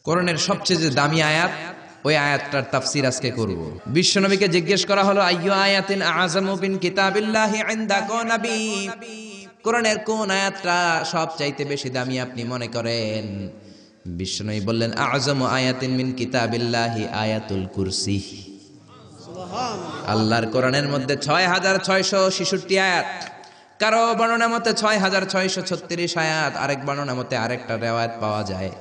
কোরআনের সবচেয়ে যে দামি আয়াত, ওই আয়াতটার তাফসীর আজকে করব। বিশ্বনবীকে জিজ্ঞেস করা হলো, আইয়ু আয়াতিন আযামু মিন কিতাবিল্লাহি ইনদাকা নবী, কোরআনের কোন আয়াতটা সবচাইতে বেশি দামি আপনি মনে করেন? বিশ্বনবী বললেন, আযামু আয়াতিন মিন কিতাবিল্লাহি আয়াতুল কুরসি। আল্লাহর কোরআনের মধ্যে ৬৬৬৬ আয়াত, কারো বর্ণনা মতে ৬৬৩৬ আয়াত, আরেক বর্ণনা মতে আরেকটা রিওয়ায়াত পাওয়া যায়।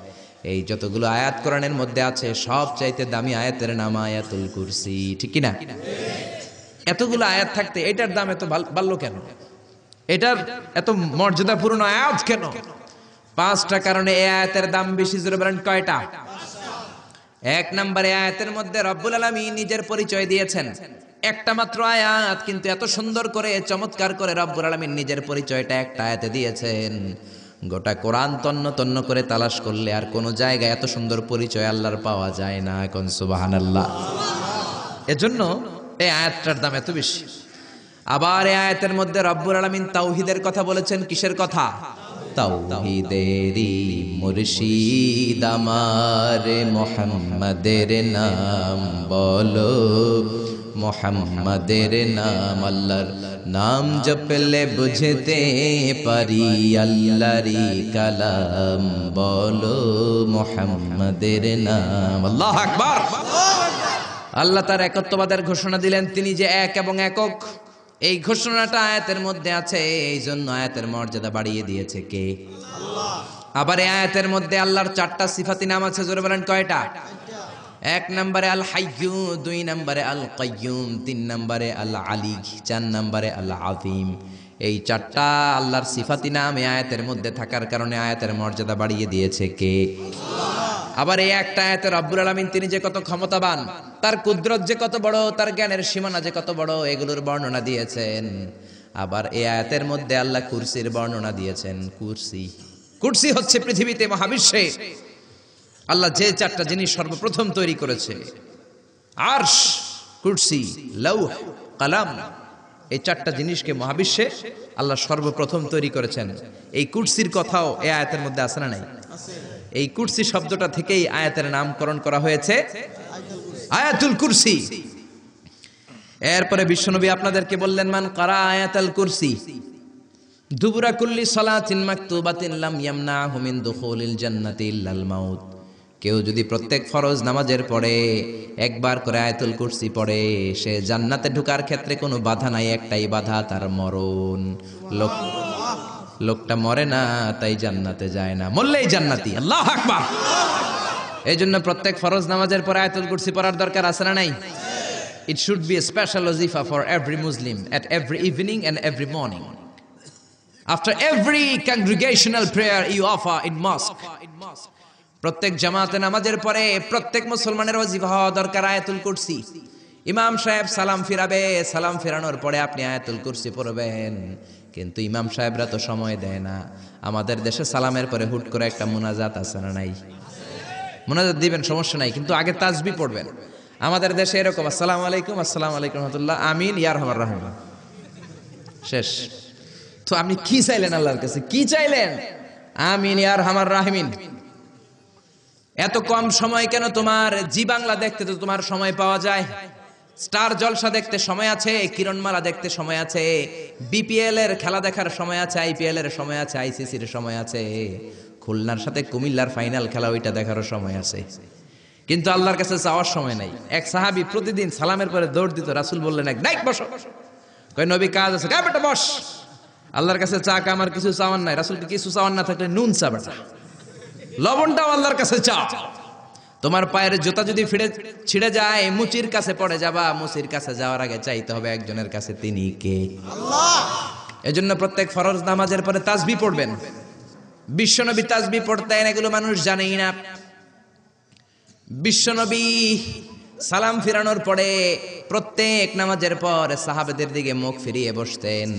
এই যতগুলো আয়াত কোরআনের মধ্যে আছে, সব চাইতে দামি আয়াতের নাম আয়াতুল কুরসি, ঠিক কিনা? এতগুলো আয়াত থাকতে এটার দাম এত বাড়লো কেন? এটার এত মর্যাদাপূর্ণ আয়াত কেন? ৫টা কারণে এই আয়াতের দাম বেশি। জোরে বলেন কয়টা? ১ নম্বরে, আয়াতের মধ্যে রব্বুল আলামিন নিজের পরিচয় দিয়েছেন। একটা মাত্র আয়াত, কিন্তু এত সুন্দর করে চমৎকার করে রব্বুল আলামিন নিজের পরিচয়টা একটা আয়াতে দিয়েছেন। গোটা কোরআন তন্ন তন্ন করে তালাশ করলে আর কোন জায়গায় এত সুন্দর পরিচয় আল্লাহর পাওয়া যায় না। কোন সুবহানাল্লাহ। এজন্য এই আয়াতটার দাম এত বেশি। আবার এই আয়াতের মধ্যে রব্বুল আলামিন তাওহীদের কথা বলেছেন। কিসের কথা? তাওহীদেরই মুর্শিদ আমার মুহাম্মাদের নাম বলো, মুহাম্মাদের নাম। আল্লাহর নাম জপলে বুঝতে পারি আল্লাহরই কালাম বলো, মুহাম্মাদের নাম। আল্লাহু আকবার। আল্লাহ তার একত্ববাদের ঘোষণা দিলেন, তিনি যে এক এবং একক। এই ঘোষণাটা আয়াতের মধ্যে আছে, এই জন্য আয়াতের মর্যাদা বাড়িয়ে দিয়েছে কে? আল্লাহ। আবার এই আয়াতের মধ্যে আল্লাহর 4টা সিফাতি নাম আছে। জোরে বলেন কয়টা? 1 নম্বরে আল হাইয়্যু, 2 নম্বরে আল কাইয়্যুম, 3 নম্বরে আল আলী, 4 নম্বরে আল আযীম। এই 4টা আল্লাহর সিফাতি নাম এই আয়াতের মধ্যে থাকার কারণে আয়াতের মর্যাদা বাড়িয়ে দিয়েছে কে? আল্লাহ। আবার এই একটা আয়াতে রব্বুল আলামিন তিনি যে কত ক্ষমতাবান, তার কুদরত যে কত বড়, তার জ্ঞানের সীমানা যে কত বড়, এগুলোর বর্ণনা দিয়েছেন। আবার এই আয়াতের মধ্যে আল্লাহ কুরসির বর্ণনা দিয়েছেন। কুরসি হচ্ছে পৃথিবীতে, মহাবিশ্বে আল্লাহ যে 4টা জিনিস সর্বপ্রথম তৈরি করেছে, আরশ, কুরসি, লৌহ, কলম, এই 4টা জিনিসকে মহাবিশ্বে আল্লাহ সর্বপ্রথম তৈরি করেছেন। এই কুরসির কথাও এই আয়াতের মধ্যে আছে না নাই? এই কুরসি শব্দটা থেকেই আয়াতের নামকরণ করা হয়েছে আয়াতুল কুরসি। এরপরে বিশ্বনবী আপনাদেরকে বললেন, মান কারা আয়াতুল কুরসি দুবুরা কুল্লি সালাতিন মাকতুবাতিন লাম ইয়ামনাহু মিন দুখুলিল জান্নাতি ইল্লাল মাউত। কেউ যদি প্রত্যেক ফরজ নামাজের পরে একবার করে আয়াতুল কুরসি পড়ে, সে জান্নাতে ঢোকার ক্ষেত্রে কোনো বাধা নাই, একটাই বাধা, তার মরণ। লোকটা মরে না, তাই জান্নাতে যায় না, মরলেই জান্নাতি। আল্লাহু আকবার। এই জন্য প্রত্যেক ফরজ নামাজের পরে আয়াতুল কুরসি পড়ার দরকার আছে না নাই? It should be a special wazifa for every Muslim at every evening and every morning. After every congregational prayer you offer in mosque. প্রত্যেক জামাতে নামাজের পরে প্রত্যেক মুসলমানের ওয়াজিফা হওয়া দরকার আয়াতুল কুরসি। ইমাম সাহেব সালাম ফিরাবে, সালাম ফেরানোর পরে আপনি আয়াতুল কুরসি পড়বেন। কিন্তু ইমাম সাহেবরা তো সময় দেয় না। আমাদের দেশে সালামের পরে হুট করে একটা মুনাজাত আছে না নাই? মুনাজাত দিবেন, সমস্যা নাই, কিন্তু আগে তাসবিহ পড়বেন। আমাদের দেশে এরকম, আসসালামু আলাইকুম, আসসালামু আলাইকুম রাহমাতুল্লাহ, আমিন, ইয়া আরহামার রাহিম, শেষ। তো আপনি কি চাইলেন আল্লাহর কাছে? কি চাইলেন? আমিন, ইয়া আরহামার রাহিমিন। এত কম সময় কেন তোমার? জি বাংলা দেখতে তো তোমার সময় পাওয়া যায়, স্টার জলসা দেখতে সময় আছে, কিরণমালা দেখতে সময় আছে, বিপিএল এর খেলা দেখার সময় আছে, আইপিএল এর সময় আছে, আইসিসির সময় আছে, খুলনার সাথে কুমিল্লার ফাইনাল খেলা ওইটা দেখারও সময় আছে। কিন্তু আল্লাহর কাছে চাওয়ার সময় নাই। এক সাহাবী প্রতিদিন সালামের পরে দৌড় দিত। রাসূল বললেন, এক নাইক বসো। কই নবী কাজ আছে। কই বেটা বস। আল্লাহর কাছে চা, আমার কিছু চাওয়ার নাই। রাসূলকে কিছু চাওয়ার না থাকলে নুন চা বেটা, লবণটাও আল্লাহর কাছে চাও। তোমার পায়ের জুতা যদি ছিঁড়ে যায়, মুচির কাছে পড়ে যাবা, মুচির কাছে যাওয়ার আগে চাইতে হবে একজনের কাছে, তিনি কে? আল্লাহ। এজন্য প্রত্যেক ফরজ নামাজের পরে তাসবিহ পড়বেন। বিশ্বনবী তাসবিহ পড়তেন, এগুলো মানুষ জানেই না। বিশ্বনবী সালাম ফিরানোর পরে প্রত্যেক নামাজের পর সাহাবাদের দিকে মুখ ফিরিয়ে বসতেন।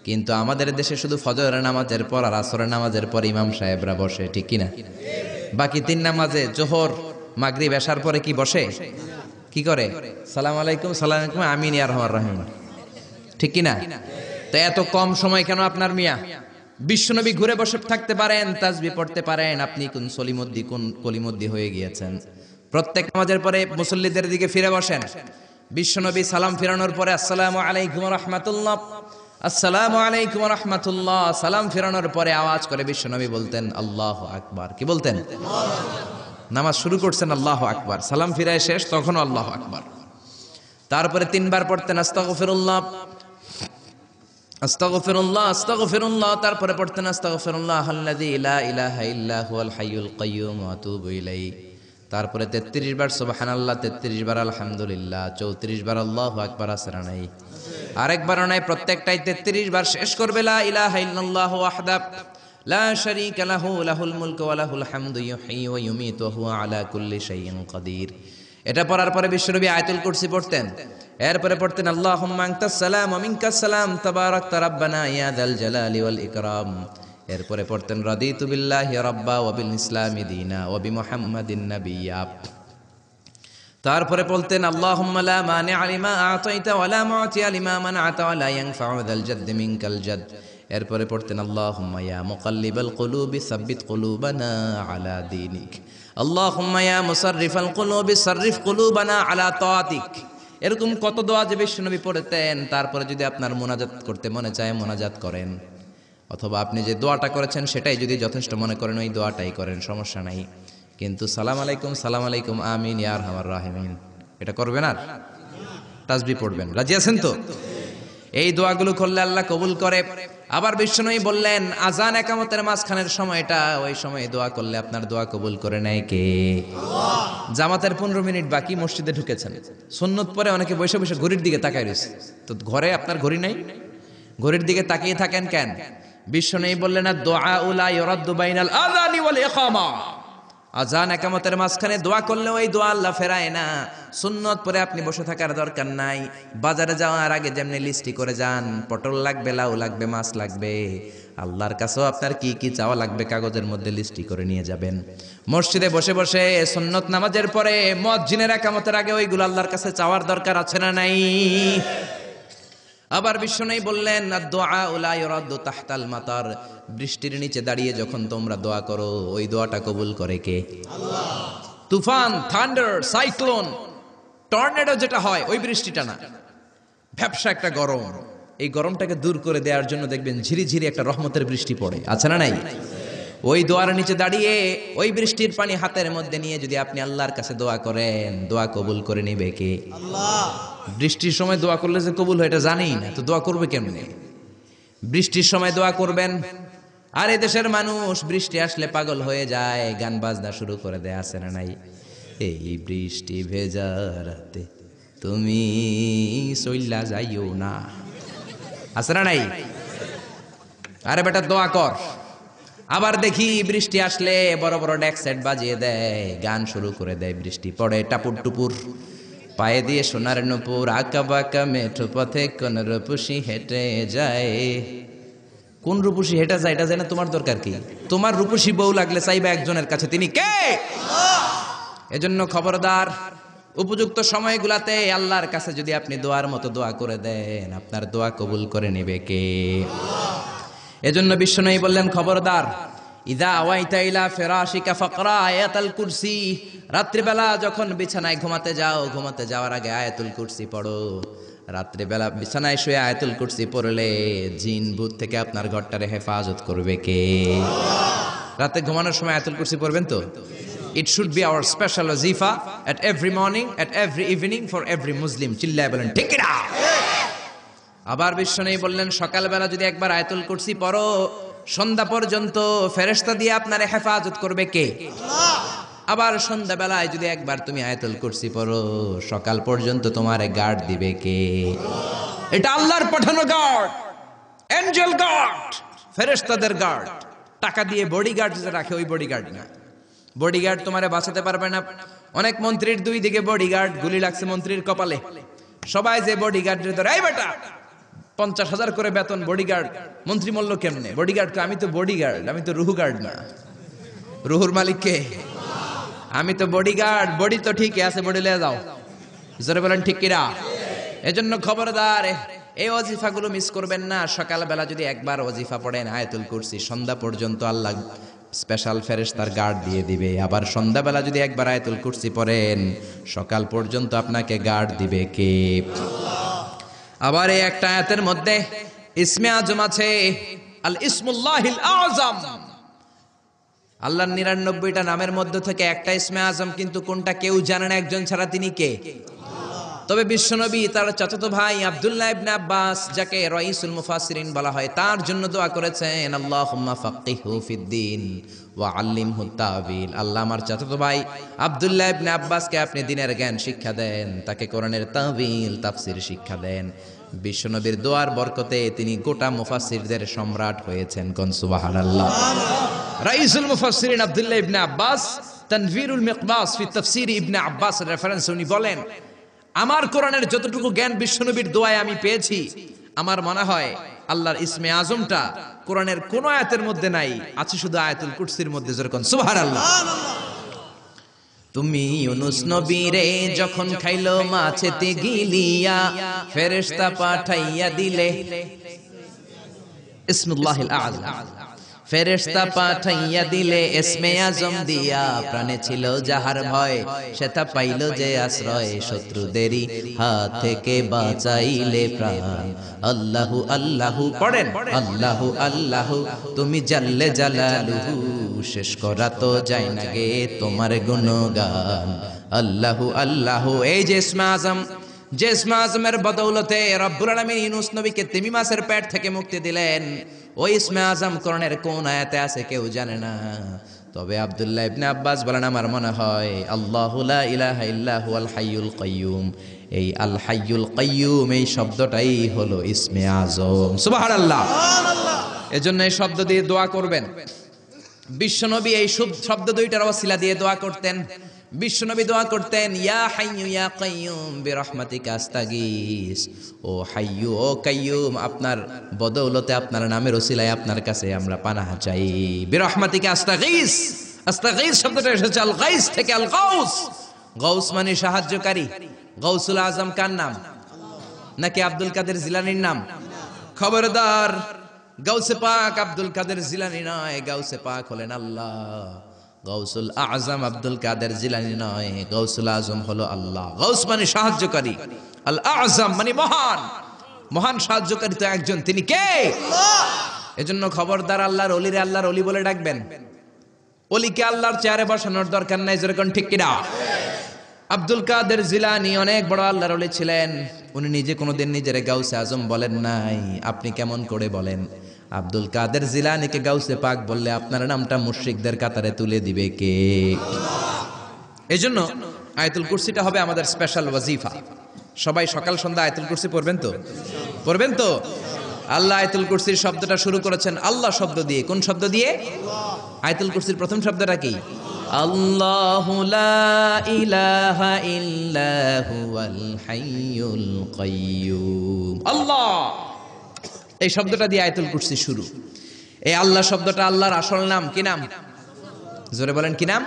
কিন্তু আমাদের দেশে শুধু ফজরের নামাজের পর আর আসরের নামাজের পর ইমাম সাহেবরা বসে, ঠিক কিনা? বাকি 3 নামাজে, জোহর, মাগরিব, এশার পরে কি বসে? কি করে? সালাম আলাইকুম, সালাম আলাইকুম, আমিন, ইয়া আরহামার রাহিম, ঠিক কিনা? তো এত কম সময় কেন আপনার মিয়া? বিশ্বনবী ঘুরে বসে থাকতে পারেন, তাসবিহ পড়তে পারেন, আপনি কোন সলিমদ্দি কোন কলিমদ্দি হয়ে গিয়েছেন। প্রত্যেক নামাজের পরে মুসল্লিদের দিকে ফিরে বসেন। বিশ্বনবী সালাম ফিরানোর পরে আসসালামু আলাইকুম ওয়া রাহমাতুল্লাহ, আসসালামু আলাইকুম ওয়া রাহমাতুল্লাহ, সালাম ফিরানোর পরে আওয়াজ করে বিশ্বনবী বলতেন আল্লাহু আকবার। কি বলতেন? নামাজ শুরু করছেন আল্লাহু আকবার, সালাম ফিরায় শেষ তখনও আল্লাহু আকবার। তারপরে তিনবার পড়তেন আস্তাগফিরুল্লাহ, আস্তাগফিরুল্লাহ, আস্তাগফিরুল্লাহ, তারপরে পড়তেন আস্তাগফিরুল্লাহ আল্লাযী লা ইলাহা ইল্লা হুয়াল হাইয়ুল কাইয়্যুম ওয়া আতুবু ইলাইহি। তারপরে 33 বার সুবহানাল্লাহ, 33 বার আলহামদুলিল্লাহ, 34 বার আল্লাহু আকবার। আসরা নাই? আরেকবার নাই, প্রত্যেকটাই 33 বার শেষ করবে লা ইলাহা ইল্লাল্লাহু ওয়াহদাহু লা শারীকা লাহু লাহুল মুলকু ওয়া লাহুল হামদু ইউহয়ী ওয়া ইউমীতু ওয়া হুয়া আলা কুল্লি শাইইন কাদির। এটা পড়ার পরে বিশ্বনবী আয়াতুল কুরসি পড়তেন। এরপরে পড়তেন আল্লাহুম্মা আনতাস সালাম ওয়া মিনকাস সালাম তাবারাকতা রাব্বানা ইয়া যাল জালালি ওয়াল ইকরাম। এরপরে পড়তেন রাদিতু বিল্লাহি রাব্বা ওয়া বিল ইসলামি দীনা ওয়া বিমুহাম্মাদিন নাবিয়্যা। তারপরে বলতেন আল্লাহুম্মা লা মানি'a লিমা আ'তাইতা ওয়া লা মু'তিয়া লিমা মান'আতা ওয়া লা ইয়ানফা'ু যাল জাদ্দি মিনকাল জাদ। এরপরে পড়তেন আল্লাহুম্মা ইয়া মুকাল্লিবাল কুলুবি সাব্বিত কুলুবানা আলা দীনিক, আল্লাহুম্মা ইয়া মুসাররিফাল কুলুবি সাররিফ কুলুবানা আলা তাআতিক। এরকম কত দোয়া যে বিশ্বনবী পড়তেন। তারপরে যদি আপনার মোনাজাত করতে মনে চায় মোনাজাত করেন, অথবা আপনি যে দোয়াটা করেছেন সেটাই যদি যথেষ্ট মনে করেন ওই দোয়াটাই করেন, সমস্যা নাই। কিন্তু সালাম আলাইকুম আমিন ইয়া আরহামার রাহিমিন এটা করবেন, আর তাসবিহ পড়বেন। রাজি আছেন তো? এই দোয়াগুলো করলে আল্লাহ কবুল করে। আবার বিশ্বনবী বললেন আজান একামতের মাঝখানের সময়টা, ওই সময় দোয়া করলে আপনার দোয়া কবুল করে নেয় কে? আল্লাহ। জামাতের 15 মিনিট বাকি, মসজিদে ঢুকেছেন, সুন্নত পরে অনেকে বসে বসে ঘড়ির দিকে তাকায় রয়েছে। তো ঘরে আপনার ঘড়ি নাই, ঘড়ির দিকে তাকিয়ে থাকেন কেন? বিশ্বনবী বললেন দুআ লা ইউরাদ্দু বাইনাল আযানি ওয়াল ইকামা। আজান একামতের মাঝখানে দোয়া করলে ওই দোয়া আল্লাহ ফেরায় না। সুন্নত পরে আপনি বসে থাকার দরকার নাই। বাজারে যাওয়ার আগে যেমনি লিস্টি করে যান, পটল লাগবে, লাউ লাগবে, মাছ লাগবে, আল্লাহর কাছেও আপনার কি কি চাওয়া লাগবে কাগজের মধ্যে লিস্টি করে নিয়ে যাবেন। মসজিদে বসে বসে সুন্নত নামাজের পরে মুয়াজ্জিনের একামতের আগে ওইগুলো আল্লাহর কাছে চাওয়ার দরকার আছে না নাই? আবার বিশ্বনবী বললেন দুআ লা ইউরাদ্দু তাহতাল মাতার। বৃষ্টির নিচে দাঁড়িয়ে যখন তোমরা দোয়া করো ওই দোয়াটা কবুল করে কে? আল্লাহ। তুফান, থান্ডার, সাইক্লোন, টর্নেডো যেটা হয় ওই বৃষ্টিটা না, ভ্যাপসা একটা গরম, এই গরমটাকে দূর করে দেওয়ার জন্য দেখবেন ঝিরিঝিরি একটা রহমতের বৃষ্টি পড়ে, আছে না নাই? ওই দোয়ার নিচে দাঁড়িয়ে ওই বৃষ্টির পানি হাতের মধ্যে নিয়ে যদি আপনি আল্লাহর কাছে দোয়া করেন, দোয়া কবুল করে নিবে কে? আল্লাহ। বৃষ্টির সময় দোয়া করলে যে কবুল হয় এটা জানেই না, তো দোয়া করবে কেমনে? বৃষ্টির সময় দোয়া করবেন। আর এই দেশের মানুষ বৃষ্টি আসলে পাগল হয়ে যায়, গান বাজনা শুরু করে দেয়, আছে না নাই? এই বৃষ্টি ভেজা রাতে তুমি চইল্লা যাইও না, আছে না নাই? আরে বেটা দোয়া কর। আবার দেখি বৃষ্টি আসলে বড় বড় ডেক সেট বাজিয়ে দেয়, গান শুরু করে দেয়, বৃষ্টি পড়ে টাপুর টুপুর, পায়ে দিয়ে সোনার নুপুর, আঁকা বাঁকা মেঠো পথে কোন রূপসী হেঁটে যায়। কোন রূপসী হেঁটে যায় এটা জানে তোমার দরকার কি? তোমার রূপসী বউ লাগলে চাইবা একজনের কাছে, তিনি কে? এজন্য খবরদার, উপযুক্ত সময়গুলাতে আল্লাহর কাছে যদি আপনি দোয়ার মতো দোয়া করে দেন, আপনার দোয়া কবুল করে নেবে কে? এজন্য বিশ্বনবী বললেন খবরদার, ইদা আওয়াইতা ইলা ফিরাশিকা ফাকরা আয়াতুল কুরসি। রাত্রিবেলা যখন বিছানায় ঘুমাতে যাও, ঘুমাতে যাওয়ার আগে আয়াতুল কুরসি পড়ো। রাত্রিবেলা বিছানায় শুয়ে আয়াতুল কুরসি পড়লে জিন ভূত থেকে আপনার ঘরটারে হেফাজত করবে কে? রাতে ঘুমানোর সময় আয়াতুল কুরসি পড়বেন তো? It should be our special wazifa at every morning, at every evening for every Muslim. চিল্লায় বলেন ঠিক না? আবার বিশ্বনবী বললেন সকালবেলা যদি একবার আয়াতুল কুরসি পড়ো, সন্ধ্যা পর্যন্ত ফেরেশতা দিয়ে আপনারে হেফাজত করবে কে? আল্লাহ। আবার সন্ধ্যাবেলায় যদি একবার তুমি আয়াতুল কুরসি পড়ো, সকাল পর্যন্ত তোমারে গার্ড দিবে কে? আল্লাহ। এটা আল্লাহর পাঠানো গার্ড, এঞ্জেল গার্ড, ফেরেশতাদের গার্ড। টাকা দিয়ে বডিগার্ড যে রাখে ওই বডিগার্ড না। বডিগার্ড তোমারে বাঁচাতে পারবে না। অনেক মন্ত্রীর দুই দিকে বডিগার্ড, গুলি লাগছে মন্ত্রীর কপালে, সবাই যে বডিগার্ডের ধরে, এই বেটা 50,000 করে বেতন বডিগার্ড, মন্ত্রী মূল্য কেমনে? বডিগার্ড কে, আমি তো বডিগার্ড, আমি তো রুহু গার্ড না। রুহুর মালিক কে? আমি তো বডিগার্ড। বডি তো ঠিকই আছে, বডি লিয়ে যাও, জোরে বলেন ঠিক কিনা? এজন্য খবরদার, এই ওয়াজিফাগুলো মিস করবেন না। সকালবেলা যদি একবার ওয়াজিফা পড়েন আয়াতুল কুরসি, সন্ধ্যা পর্যন্ত আল্লাহ স্পেশাল ফেরেশতার গার্ড দিয়ে দিবে। আবার সন্ধ্যাবেলা যদি একবার আয়াতুল কুরসি পড়েন সকাল পর্যন্ত আপনাকে গার্ড দিবে কে? আবার এই একটা আয়াতের মধ্যে ইসমে আজম আছে, আল ইসমুল্লাহিল আযম। আল্লাহর ৯৯টা নামের মধ্যে থেকে একটা ইসমে আজম, কিন্তু কোনটা কেউ জানে না একজন ছাড়া, তিনি কে? তবে বিশ্বনবী তার চাচাতো ভাই আব্দুল্লাহ ইবনে আব্বাস, যাকে রাইসুল মুফাসসিরিন বলা হয়, তার জন্য দোয়া করেছেন, আল্লাহুম্মা ফাক্কিহু ফিদ্দীন ওয়া আল্লিমহু তা'বীল। আল্লাহ আমার চাচাতো ভাই আব্দুল্লাহ ইবনে আব্বাসকে আপনি দ্বীনের জ্ঞান শিক্ষা দেন, তাকে কোরআনের তা'বীল তাফসীর শিক্ষা দেন। বিশ্বনবীর দোয়ার বরকতে তিনি গোটা মুফাসসিরদের সম্রাট হয়েছেন। কোন সুবহানাল্লাহ। রাইসুল মুফাসসিরিন আব্দুল্লাহ ইবনে আব্বাস তানভীরুল মিকবাস ফি তাফসীর ইবনে আব্বাস রেফারেন্স উনি বলেন, আমার কোরআনের যতটুকু জ্ঞান বিশ্বনবীর দোয়ায় আমি পেয়েছি, আমার মনে হয় আল্লাহর ইসমে আজমটা কোরআনের কোন আয়াতের মধ্যে নাই, আছে শুধু আয়াতুল কুরসির মধ্যে। যেরকম সুবহানাল্লাহ। তুমি ইউনুস নবীরে যখন খাইলো মাছেতে গিলিয়া, ফেরেশতা পাঠাইয়া দিলে ইসমুল্লাহিল আযম, ফেরেশতা পাঠাইয়া দিলে ইসমে আজম দিয়া। প্রাণে ছিল যাহার ভয় সেটা পাইল যে আশ্রয়, শত্রুদেরই হাত থেকে বাঁচাইলে প্রাণ। আল্লাহু আল্লাহু পড়েন, আল্লাহু আল্লাহু তুমি জাল্লে জালালুহু, শেষ করা তো যায় না গে তোমার গুণগান। আল্লাহু আল্লাহু। এই যে ইসমে আজম, যে ইসমে আজমের বদৌলতে রব্বুল আলামিন ইউনুস নবীকে তিমি মাছের পেট থেকে মুক্তি দিলেন, ওই ইসমে আজম কোরআনের কোন আয়াতে আছে কেউ জানে না। তবে আব্দুল্লাহ ইবনে আব্বাস বলেন, আমার মনে হয় আল্লাহু লা ইলাহা ইল্লা হুয়াল হাইয়ুল কাইয়ুম, এই আল হাইয়ুল কাইয়ুম এই শব্দটাই হলো ইসমে আজম। সুবহানাল্লাহ। এজন্য এই শব্দ দিয়ে দোয়া করবেন। বিশ্বনবী এই শব্দ দুইটার ওসিলা দিয়ে দোয়া করতেন। বিশ্বনবী দোয়া করতেন, ইয়া হাইয়্যু ইয়া কাইয়্যুম বিরহমাতিকা আস্তাগীস। ও হাইয়্যু ও কাইয়্যুম, আপনার বদৌলতে, আপনার নামের ওসিলায় আপনার কাছে আমরা পানাহ চাই। বিরহমাতিকা আস্তাগীস। আস্তাগীস শব্দটা এসেছে আল গাইস থেকে, আল গাউস। গাউস মানে সাহায্যকারী। গাউসুল আজম কার নাম? নাকি আব্দুল কাদের জিলানীর নাম? খবরদার, গাউসে পাক আব্দুল কাদের জিলানী নয়, গাউসে পাক হলেন আল্লাহ। গাউসুল আজম আব্দুল কাদের জিলানী নয়, গাউসুল আজম হলো আল্লাহ। গাউস মানে সাহায্যকারী, আল আজম মানে মহান। মহান সাহায্যকারী তো একজন, তিনি কে? এজন্য খবরদার আল্লাহর ওলিরে আল্লাহর ওলি বলে ডাকবেন। ওলিকে আল্লাহর চেয়ারে বসানোর দরকার নাই। যেরকম ঠিক কিনা? আব্দুল কাদের জিলানী অনেক বড় আল্লাহর ওলি ছিলেন। উনি নিজে কোনোদিন নিজের গাউসে আজম বলেন নাই। আপনি কেমন করে বলেন? আব্দুল কাদের জিলানীকে গাউসে পাক বললে আপনার নামটা মুশরিকদের কাতারে তুলে দিবে কে? এজন্য আয়াতুল কুরসিটা হবে আমাদের স্পেশাল ওয়াজিফা। সবাই সকাল সন্ধ্যা আয়াতুল কুরসি পড়বেন তো? পড়বেন তো? আল্লাহ আয়াতুল কুরসির শব্দটা শুরু করেছেন আল্লাহ শব্দ দিয়ে। কোন শব্দ দিয়ে? আয়াতুল কুরসির প্রথম শব্দটা কি? আল্লাহু লা ইলাহা ইল্লা হুয়াল হাইয়ুল কাইয়্যুম। আল্লাহ, এই শব্দটা দিয়ে আয়াতুল কুরসি শুরু। এই আল্লাহ শব্দটা আল্লাহর আসল নাম। কি নাম? জোরে বলেন, কি নাম?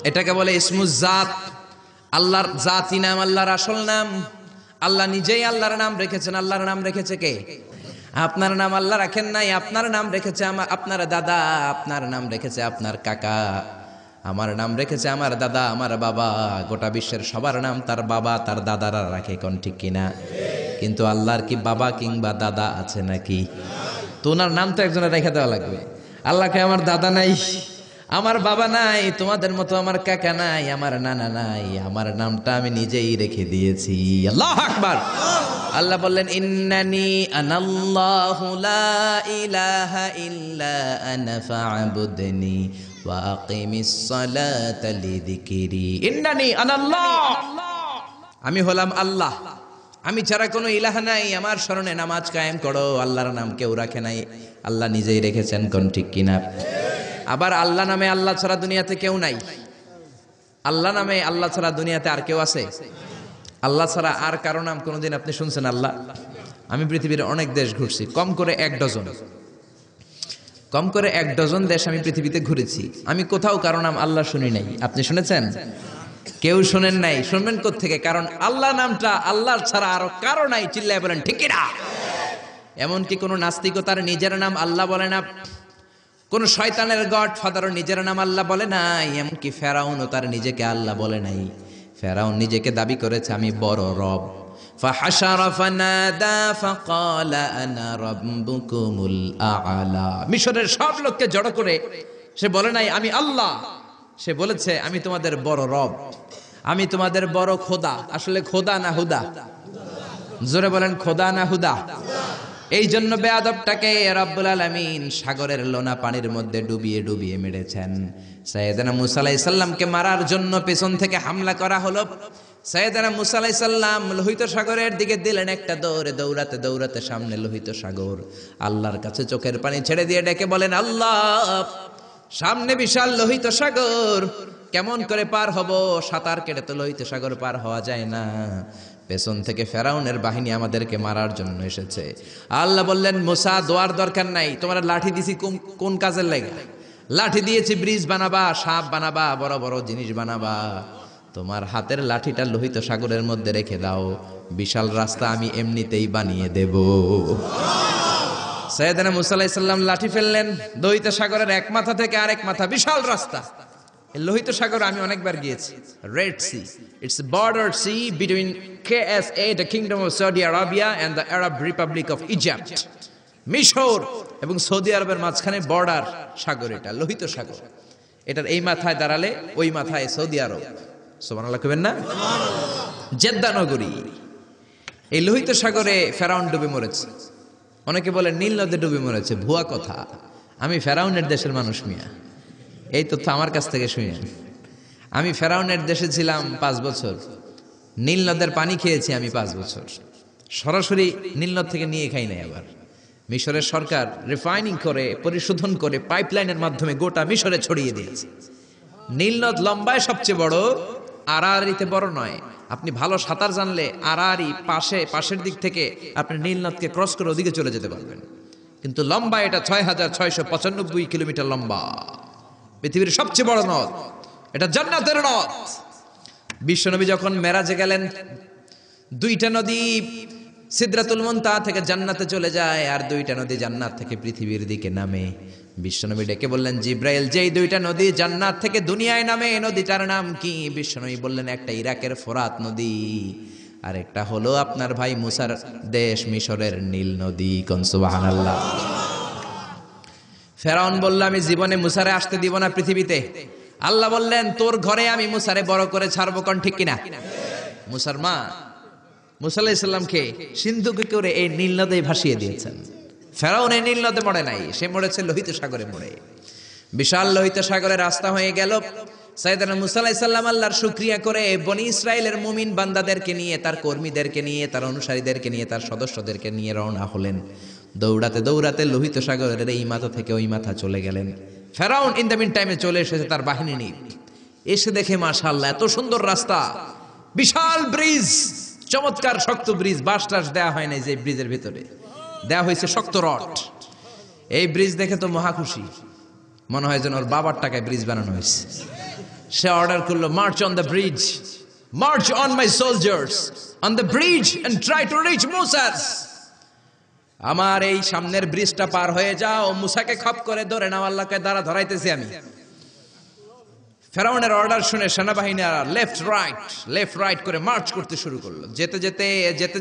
এটাকে বলে ইসমুজ জাত। আল্লাহর জাতি নাম, আল্লাহর আসল নাম। আল্লাহ নিজেই আল্লাহর নাম রেখেছেন। আল্লাহর নাম রেখেছে কে? আপনার নাম আল্লাহ রাখেন নাই। আপনার নাম রেখেছে আপনার দাদা, আপনার নাম রেখেছে আপনার কাকা, আমার নাম রেখেছে আমার দাদা, আমার বাবা। গোটা বিশ্বের সবার নাম তার বাবা তার দাদারা রাখে। কোন ঠিক কিনা? কিন্তু আল্লাহর কি বাবা কিংবা দাদা আছে নাকি? তো ওনার নাম তো একজনের রেখে দেওয়া লাগবে। আল্লাহকে আমার দাদা নাই, আমার বাবা নাই, তোমাদের মতো আমার কাকা নাই, আমার নানা নাই, আমার নামটা আমি নিজেই রেখে দিয়েছি। আল্লাহু আকবার। আল্লাহ বললেন, ইন্নানি আনাল্লাহু লা ইলাহা ইল্লা আনা ফা'বুদনি ওয়া আকিমিস সালাতা লিযিকরি। ইন্নানি আনাল্লাহ, আমি হলাম আল্লাহ, আমি ছাড়া কোনো ইলাহ নাই, আমার শরণে নামাজ কায়েম করো। আল্লাহর নাম কেউ রাখে নাই, আল্লাহ নিজেই রেখেছেন। কোন ঠিক কিনা? আবার আল্লাহ নামে আল্লাহ ছাড়া দুনিয়াতে কেউ নাই। আল্লাহ নামে আল্লাহ ছাড়া দুনিয়াতে আর কেউ আছে? আল্লাহ ছাড়া আর কারো নাম কোনোদিন আপনি শুনছেন? আল্লাহ। আমি পৃথিবীর অনেক দেশ ঘুরছি, কম করে 1 ডজন দেশ আমি পৃথিবীতে ঘুরেছি। আমি কোথাও কারো নাম আল্লাহ শুনি নাই। আপনি শুনেছেন? কেউ শোনেন নাই, শুনবেন কোত্থেকে? কারণ আল্লাহ নামটা আল্লাহ ছাড়া আরো কারো নাই। চিল্লায় বলেন ঠিক কিনা? এমনকি কোন নাস্তিকও তার নিজের নাম আল্লাহ বলে না, কোন শয়তানের গড ফাদারও নিজের নাম আল্লাহ বলে নাই, এমনকি ফেরাউনও তার নিজেকে আল্লাহ বলে নাই। ফেরাউন নিজেকে দাবি করেছে আমি বড় রব। ফাহাশারা ফানাদা ফাকালা আনা রাব্বুকুমুল আ'লা। মিশরের সব লোককে জড়ো করে সে বলে নাই আমি আল্লাহ, সে বলেছে আমি তোমাদের বড় রব, আমি তোমাদের বড় খোদা। আসলে খোদা না হুদা? জোরে বলেন খোদা না হুদা? এই জন্য বেয়াদবটাকে রব্বুল আলামিন সাগরের লোনা পানির মধ্যে ডুবিয়ে ডুবিয়ে মেরেছেন। সাইয়েদনা মুসা আলাইহিস সালামকে মারার জন্য পেছন থেকে হামলা করা হলো। সাইয়েদনা মুসা আলাইহিস সালাম লোহিত সাগরের দিকে দিলেন একটা দৌড়ে, দৌড়াতে দৌড়াতে সামনে লোহিত সাগর। আল্লাহর কাছে চোখের পানি ছেড়ে দিয়ে ডেকে বলেন আল্লাহ, সামনে বিশাল লোহিত সাগর, কেমন করে পার হব? সাঁতার কেটে তো লোহিত সাগর পার হওয়া যায় না। পেছন থেকে ফেরাউনের বাহিনী আমাদেরকে মারার জন্য এসেছে। আল্লাহ বললেন মুসা দোয়ার দরকার নাই, তোমার লাঠি দিছি কোন কাজের লাগে? লাঠি দিয়েছি ব্রিজ বানাবা, সাপ বানাবা, বড় বড় জিনিস বানাবা। তোমার হাতের লাঠিটা লোহিত সাগরের মধ্যে রেখে দাও, বিশাল রাস্তা আমি এমনিতেই বানিয়ে দেব। সাইয়েদনা মুসা আলাইহিস সালাম লাঠি ফেললেন, লোহিত সাগরের এক মাথা থেকে আরেক মাথা বিশাল রাস্তা। লোহিত সাগর আমি অনেকবার গিয়েছি। Red Sea, it's border sea between KSA, the Kingdom of Saudi Arabia, and the Arab Republic of Egypt. মিশর এবং সৌদি আরবের মাঝখানে বর্ডার সাগর, এটা লোহিত সাগর। এটার এই মাথায় দাঁড়ালে ওই মাথায় সৌদি আরব। সুবহানাল্লাহ কইবেন না? জেদ্দা নগরী। এই লোহিত সাগরে ফেরাউন ডুবে মরেছে। অনেকে বলে নীল নদে ডুবে মরেছে, ভুয়া কথা। আমি ফেরাউনের দেশের মানুষ মিয়া, এই তথ্য আমার কাছ থেকে শুনেন। আমি ফেরাউনের দেশে ছিলাম 5 বছর, নীল নদের পানি খেয়েছি আমি 5 বছর। সরাসরি নীল নদ থেকে নিয়ে খাই নাই। আবার মিশরের সরকার রিফাইনিং করে পরিশোধন করে পাইপলাইনের মাধ্যমে গোটা মিশরে ছড়িয়ে দিয়েছে। নীল নদ লম্বায় সবচেয়ে বড়, আড়াআড়িতে বড় নয়। আপনি ভালো সাঁতার জানলে আড়াআড়ি পাশের দিক থেকে আপনি নীল নদকে ক্রস করে ওদিকে চলে যেতে পারবেন। কিন্তু লম্বা এটা 6695 কিলোমিটার লম্বা, পৃথিবীর সবচেয়ে বড় নদ। এটা জান্নাতের নদ। বিশ্বনবী যখন মেরাজে গেলেন, 2টা নদী সিদরাতুল মুনতাহা থেকে জান্নাতে চলে যায়, আর 2টা নদী জান্নাত থেকে পৃথিবীর দিকে নামে। বিশ্বনবী ডেকে বললেন জিব্রাইল, যেই 2টা নদী জান্নাত থেকে দুনিয়ায় নামে, নদীটার নাম কি? বিশ্বনবী বললেন একটা ইরাকের ফোরাত নদী, আর একটা হলো আপনার ভাই মুসার দেশ মিশরের নীল নদী। কোন সুবহানাল্লাহ। ফেরাউন বলল আমি জীবনে মুসারে আসতে দিব না পৃথিবীতে। আল্লাহ বললেন তোর ঘরে আমি মুসারে বড় করে ছাড়বো। কোন ঠিক কিনা? মুসার মা মুসা আলাইহিস সালামকে সিন্ধুকে করে এই নীল নদে ভাসিয়ে দিয়েছেন। ফেরাউন এই নীল নদে মরে নাই, সে মরেছে লোহিত সাগরে মরে। বিশাল লোহিত সাগরে রাস্তা হয়ে গেল। সাইয়েদনা মুসা আলাইহিস সালাম আল্লাহর শুকরিয়া করে বনি ইসরাইলের মুমিন বান্দাদেরকে নিয়ে, তার কর্মীদেরকে নিয়ে, তার অনুসারীদেরকে নিয়ে, তার সদস্যদেরকে নিয়ে রওনা হলেন। দৌড়াতে দৌড়াতে লোহিত সাগরের এই মাথা থেকে ওই মাথা চলে গেলেন। ফেরাউন ইন দ্য মিন টাইমে চলে এসেছে তার বাহিনী নিয়ে। এসে দেখে মাশাআল্লাহ এত সুন্দর রাস্তা, বিশাল ব্রিজ, চমৎকার শক্ত ব্রিজ। বাঁশ টাস দেওয়া হয় নাই, যে ব্রিজের ভিতরে দেওয়া হয়েছে শক্ত রড। এই ব্রিজ দেখে তো মহা খুশি, মনে হয় যেন ওর বাবার টাকায় ব্রিজ বানানো হয়েছে। সে অর্ডার করলো march on the bridge, march on my soldiers on the bridge and try to reach মুসাস। আমার এই সামনের ব্রিজটা পার হয়ে যাও, মুসাকে খপ করে ধরে নাও, আল্লাহকে দ্বারা ধরাইতেছি আমি। ফেরাউনের অর্ডার শুনে সেনাবাহিনীরা লেফট রাইট করে মার্চ করতে শুরু করলো। যেতে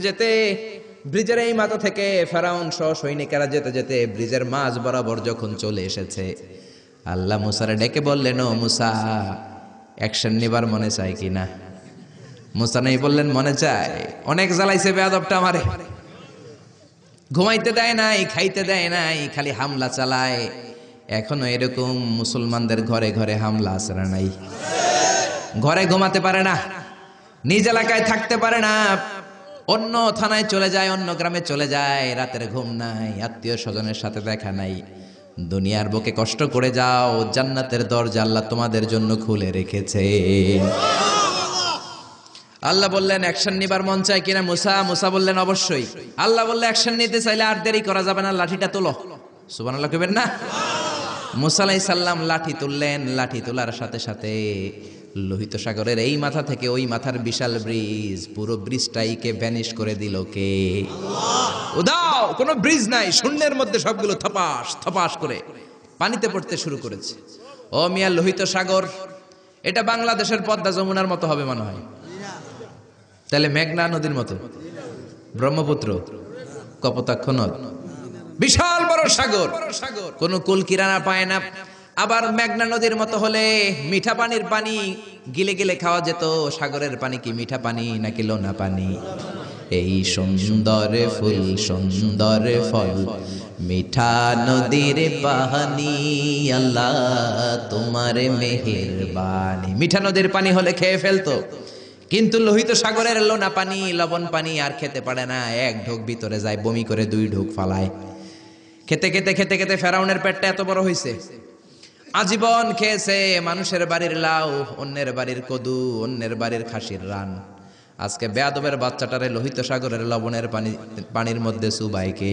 যেতে ব্রিজের এই মাথা থেকে ফেরাউন সহ সৈনিকেরা যেতে যেতে ব্রিজের মাঝ বরাবর যখন চলে এসেছে, আল্লাহ মুসারে ডেকে বললেন ও মুসা, অ্যাকশন নেবার মনে চায় কিনা? মুসা নেই বললেন মনে চায়। অনেক জ্বালাইছে বেয়াদবটা আমারে, ঘুমাইতে দেয় নাই, খাইতে দেয় নাই, খালি হামলা চালায়। এখনো এরকম মুসলমানদের ঘরে ঘরে হামলা আছে না নাই? ঘরে ঘুমাতে পারে না, নিজ এলাকায় থাকতে পারে না, অন্য থানায় চলে যায়, অন্য গ্রামে চলে যায়, রাতের ঘুম নাই, আত্মীয় স্বজনের সাথে দেখা নাই। দুনিয়ার বুকে কষ্ট করে যাও, জান্নাতের দরজা আল্লাহ তোমাদের জন্য খুলে রেখেছে। আল্লাহ বললেন অ্যাকশন নিবার মন চায় কিনা মুসা বললেন অবশ্যই। আল্লাহ বললে অ্যাকশন নিতে চাইলে আর দেরি করা যাবে না, লাঠিটা তোলো। সুবহানাল্লাহ কইবেন না? মুসা আলাইহিস সালাম লাঠি তুললেন। লাঠি তোলার সাথে সাথে লোহিত সাগরের এই মাথা থেকে ওই মাথার বিশাল ব্রিজ, পুরো ব্রিজটাইকে ভ্যানিশ করে দিল কে? উদাও, কোনো ব্রিজ নাই, শূন্যের মধ্যে সবগুলো থপাস থপাস করে পানিতে পড়তে শুরু করেছে। ও মিয়া, লোহিত সাগর এটা বাংলাদেশের পদ্মা যমুনার মতো হবে মনে হয়? তাহলে মেঘনা নদীর মতো, ব্রহ্মপুত্র, কপোতাক্ষ নদ, বিশাল বড় সাগর, কোনো কুল কিনারা পায় না। আবার মেঘনা নদীর মতো হলে মিঠা পানির পানি গিলে গিলে খাওয়া যেত। সাগরের পানি কি মিঠা পানি নাকি লোনা পানি? এই সুন্দর ফুল সুন্দর ফল মিঠা নদীর পানি, আল্লাহ তোমার মেহেরবানি। মিঠা নদীর পানি হলে খেয়ে ফেলতো, কিন্তু লোহিত সাগরের লোনা পানি, লবণ পানি আর খেতে পারে না। এক ঢোক ভিতরে যায়, বমি করে 2 ঢোক ফালায়। খেতে খেতে খেতে খেতে ফেরাউনের পেটটা এত বড় হয়েছে, আজীবন খেয়েছে মানুষের বাড়ির লাউ, অন্যের বাড়ির কদু, অন্যের বাড়ির খাসির রান। আজকে বেয়াদবের বাচ্চাটারে লোহিত সাগরের লবণের পানির মধ্যে চুবাইকে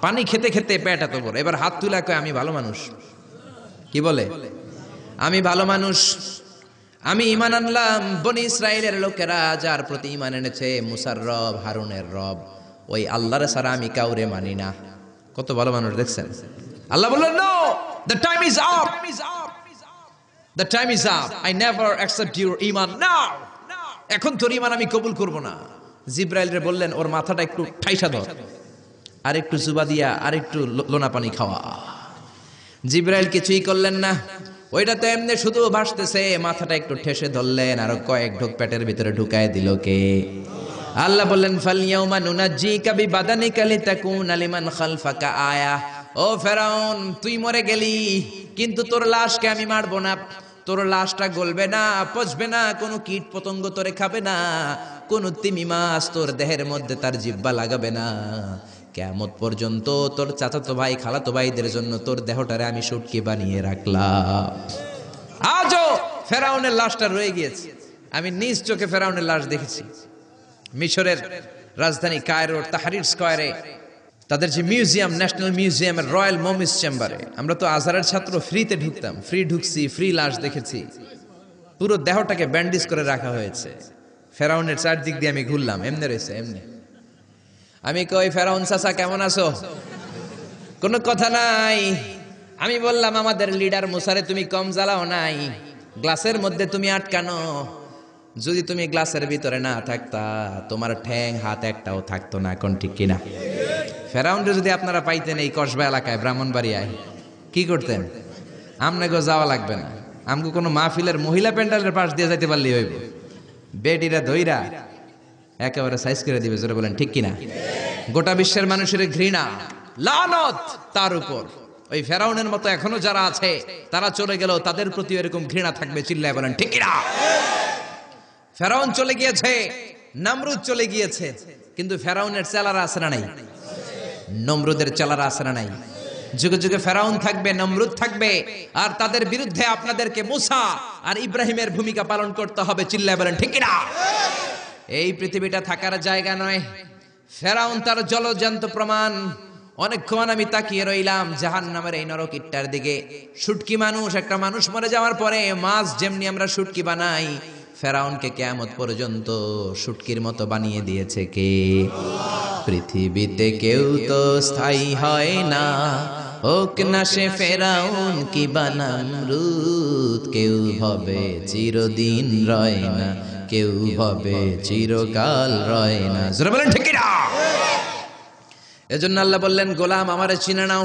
পানি খেতে খেতে পেট এত বড়। এবার হাত তুলে কয় আমি ভালো মানুষ। কি বলে? আমি ভালো মানুষ, আমি ঈমান আনলাম। বনি ইসরায়েলের লোকেরা যার প্রতি ঈমান এনেছে, মুসার রব, হারুনের রব, ওই আল্লাহর ছাড়া আমি কাউরে মানি না। কত ভালো মানুষ দেখছেন? আল্লাহ বললেন, no, the time is up, the time is up, I never accept your iman now. এখন তোর ঈমান আমি কবুল করব না। জিব্রাইল রে বললেন, ওর মাথাটা একটু ঠাইসা ধর, আর একটু জুবা দিয়া, আর একটু লোনা পানি খাওয়া। জিব্রাইল কিছুই করলেন না, ওইটা তো এমনি শুধু ভাসতেছে। মাথাটা একটু ঠেসে ধরলেন, আর কয়েক ঢোক পেটের ভিতরে ঢুকায় দিল কে? আল্লাহ বললেন, ফালইয়াউমা নুনাজ্জিকা বিবাদানিকা লিতাকুনা লিমান খালফাকা আয়া। ও ফেরাউন, তুই মরে গেলি, কিন্তু তোর লাশকে আমি মারবো না। তোর লাশটা গলবে না, পচবে না, কোনো কীট পতঙ্গ তোরে খাবে না, কোনো তিমি মাছ তোর দেহের মধ্যে তার জিহ্বা লাগাবে না। কিয়ামত পর্যন্ত তোর চাচাতো ভাই, খালাতো ভাইদের জন্য তোর দেহটারে আমি শুটকি বানিয়ে রাখলাম। আজও ফেরাউনের লাশটা রয়ে গিয়েছে। আমি নিজ চোখে ফেরাউনের লাশ দেখেছি। মিশরের রাজধানী কায়রোর তাহরির স্কয়ারে তাদের যে মিউজিয়াম, ন্যাশনাল মিউজিয়ামের রয়্যাল মমিস চেম্বারে, আমরা তো আজহারের ছাত্র, ফ্রিতে ঢুকতাম, ফ্রি ঢুকছি, ফ্রি লাশ দেখেছি। পুরো দেহটাকে ব্যান্ডেজ করে রাখা হয়েছে। ফেরাউনের চারদিক দিয়ে আমি ঘুরলাম, এমনি রয়েছে, এমনি। আমি কই, ফেরাউন চাচা কেমন আছো? কোনো কথা নাই। আমি বললাম, আমাদের লিডার মুসারে তুমি কম জ্বালাও নাই, গ্লাসের মধ্যে তুমি আটকানো। যদি তুমি গ্লাসের ভিতরে না থাকতা, তোমার ঠ্যাং হাত একটাও থাকতো না। কোন ঠিক কিনা? ফেরাউনরে যদি আপনারা পাইতেন এই কসবা এলাকায়, ব্রাহ্মণবাড়িয়ায়, কি করতেন? আমনাগো যাওয়া লাগবে না, আমগো কোনো মাহফিলের মহিলা প্যান্ডেলের পাশ দিয়ে যাইতে পারলেই হইব। বেডিরা দইরা একেবারে সাইজ করে দিবে। জোরে বলেন ঠিক কিনা? গোটা বিশ্বের মানুষের ঘৃণা, লানত তার উপর। ওই ফেরাউনের মতো এখনো যারা আছে, তারা চলে গেল, তাদের প্রতি এরকম ঘৃণা থাকবে। চিল্লায় বলেন ঠিক কিনা? ফেরাউন চলে গিয়েছে, নমরুদ চলে গিয়েছে, কিন্তু ফেরাউনের চেলারা আছে না নাই? নমরুদের চেলারা আছে না নাই? যুগে যুগে ফেরাউন থাকবে, নমরুদ থাকবে, আর তাদের বিরুদ্ধে আপনাদেরকে মুসা আর ইব্রাহিমের ভূমিকা পালন করতে হবে। চিল্লায় বলেন ঠিক কিনা? এই পৃথিবীটা থাকার জায়গা নয়। ফেরাউন তার জলজ্যান্ত প্রমাণ। অনেকক্ষণ আমি তাকিয়ে রইলাম জাহান্নামের এই নরকিটটার দিকে। শুটকি মানুষ, একটা মানুষ মরে যাওয়ার পরে মাছ যেমনি আমরা শুটকি বানাই, ফেরাউনকে কিয়ামত পর্যন্ত শুটকির মতো বানিয়ে দিয়েছে কে? পৃথিবীতে কেউ তো স্থায়ী হয় না, হোক না সে ফেরাউন কি বানামরুদ। কেউ হবে চিরদিন রয় না, কেউ হবে চিরকাল রয় না। জোরে বলেন ঠিক কিনা? এজন্য আল্লাহ বললেন, গোলাম আমারে চিনে নাও।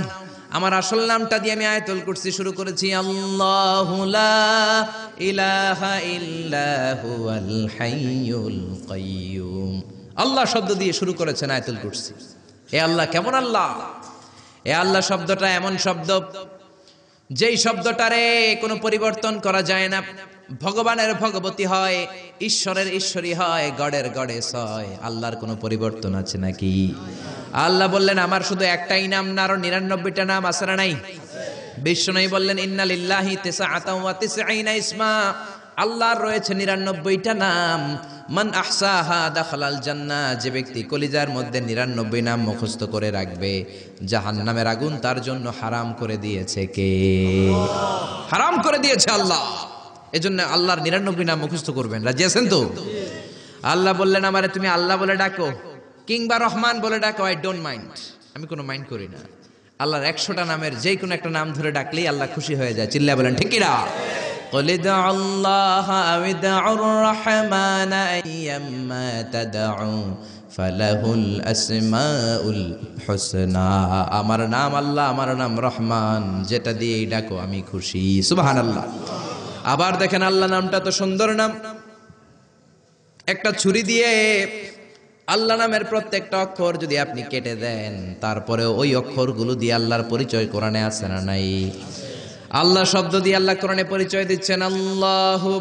আমার আসল নামটা দিয়ে আমি আয়াতুল কুরসি শুরু করেছি। আল্লাহু লা ইলাহা ইল্লা হুয়াল হাইয়ুল কাইয়্যুম। আল্লাহ শব্দ দিয়ে শুরু করেছেন আয়াতুল কুরসি। এ আল্লাহ কেমন আল্লাহ? এ আল্লাহ শব্দটা এমন শব্দ, যেই শব্দটারে কোনো পরিবর্তন করা যায় না। ভগবানের ভগবতী হয়, ঈশ্বরের ঈশ্বরী হয়, গডের গডেস হয়। আল্লাহর কোনো পরিবর্তন আছে নাকি? আল্লাহ বললেন, আমার শুধু একটাই নাম না, আরো 99টা নাম আছে না নাই? বিশ্বনবী বললেন, ইন্না লিল্লাহি তিসআতাও ওয়া তিসঈনা ইসমা। আল্লাহর রয়েছে 99টা নাম। মান আহসাহা দাখালাল জান্নাহ। যে ব্যক্তি কলিজার মধ্যে 99 নাম মুখস্থ করে রাখবে, জাহান্নামের আগুন তার জন্য হারাম করে দিয়েছে কে? হারাম করে দিয়েছে আল্লাহ। এজন্য আল্লাহর 99 নাম মুখস্থ করবেন। রাজি আছেন তো? আল্লাহ বললেন আমারে তুমি আল্লাহ বলে ডাকো কিংবা রহমান বলে ডাকো, আই ডোন্ট মাইন্ড, আমি কোনো মাইন্ড করি না। আল্লাহর 100টা নামের যে কোনো একটা নাম ধরে ডাকলেই আল্লাহ খুশি হয়ে যায়। চিল্লায়া বলেন ঠিক কি না? قل ادعوا الله أو ادعوا الرحمن أيما تدعوا فله الأسماء الحسنى। আমার নাম আল্লাহ, আমার নাম রহমান, যেটা দিয়ে ডাকো আমি খুশি। সুবহানাল্লাহ। আবার দেখেন আল্লাহ নামটা তো সুন্দর নাম। একটা ছুরি দিয়ে আল্লাহ নামের প্রত্যেকটা অক্ষর যদি আপনি কেটে দেন, তারপরে ওই অক্ষরগুলো দিয়ে আল্লাহর পরিচয় কোরআনে আছে না নাই? আল্লাহ শব্দ দিয়ে আল্লাহ কোরআনে পরিচয় দিচ্ছেন, আল্লাহু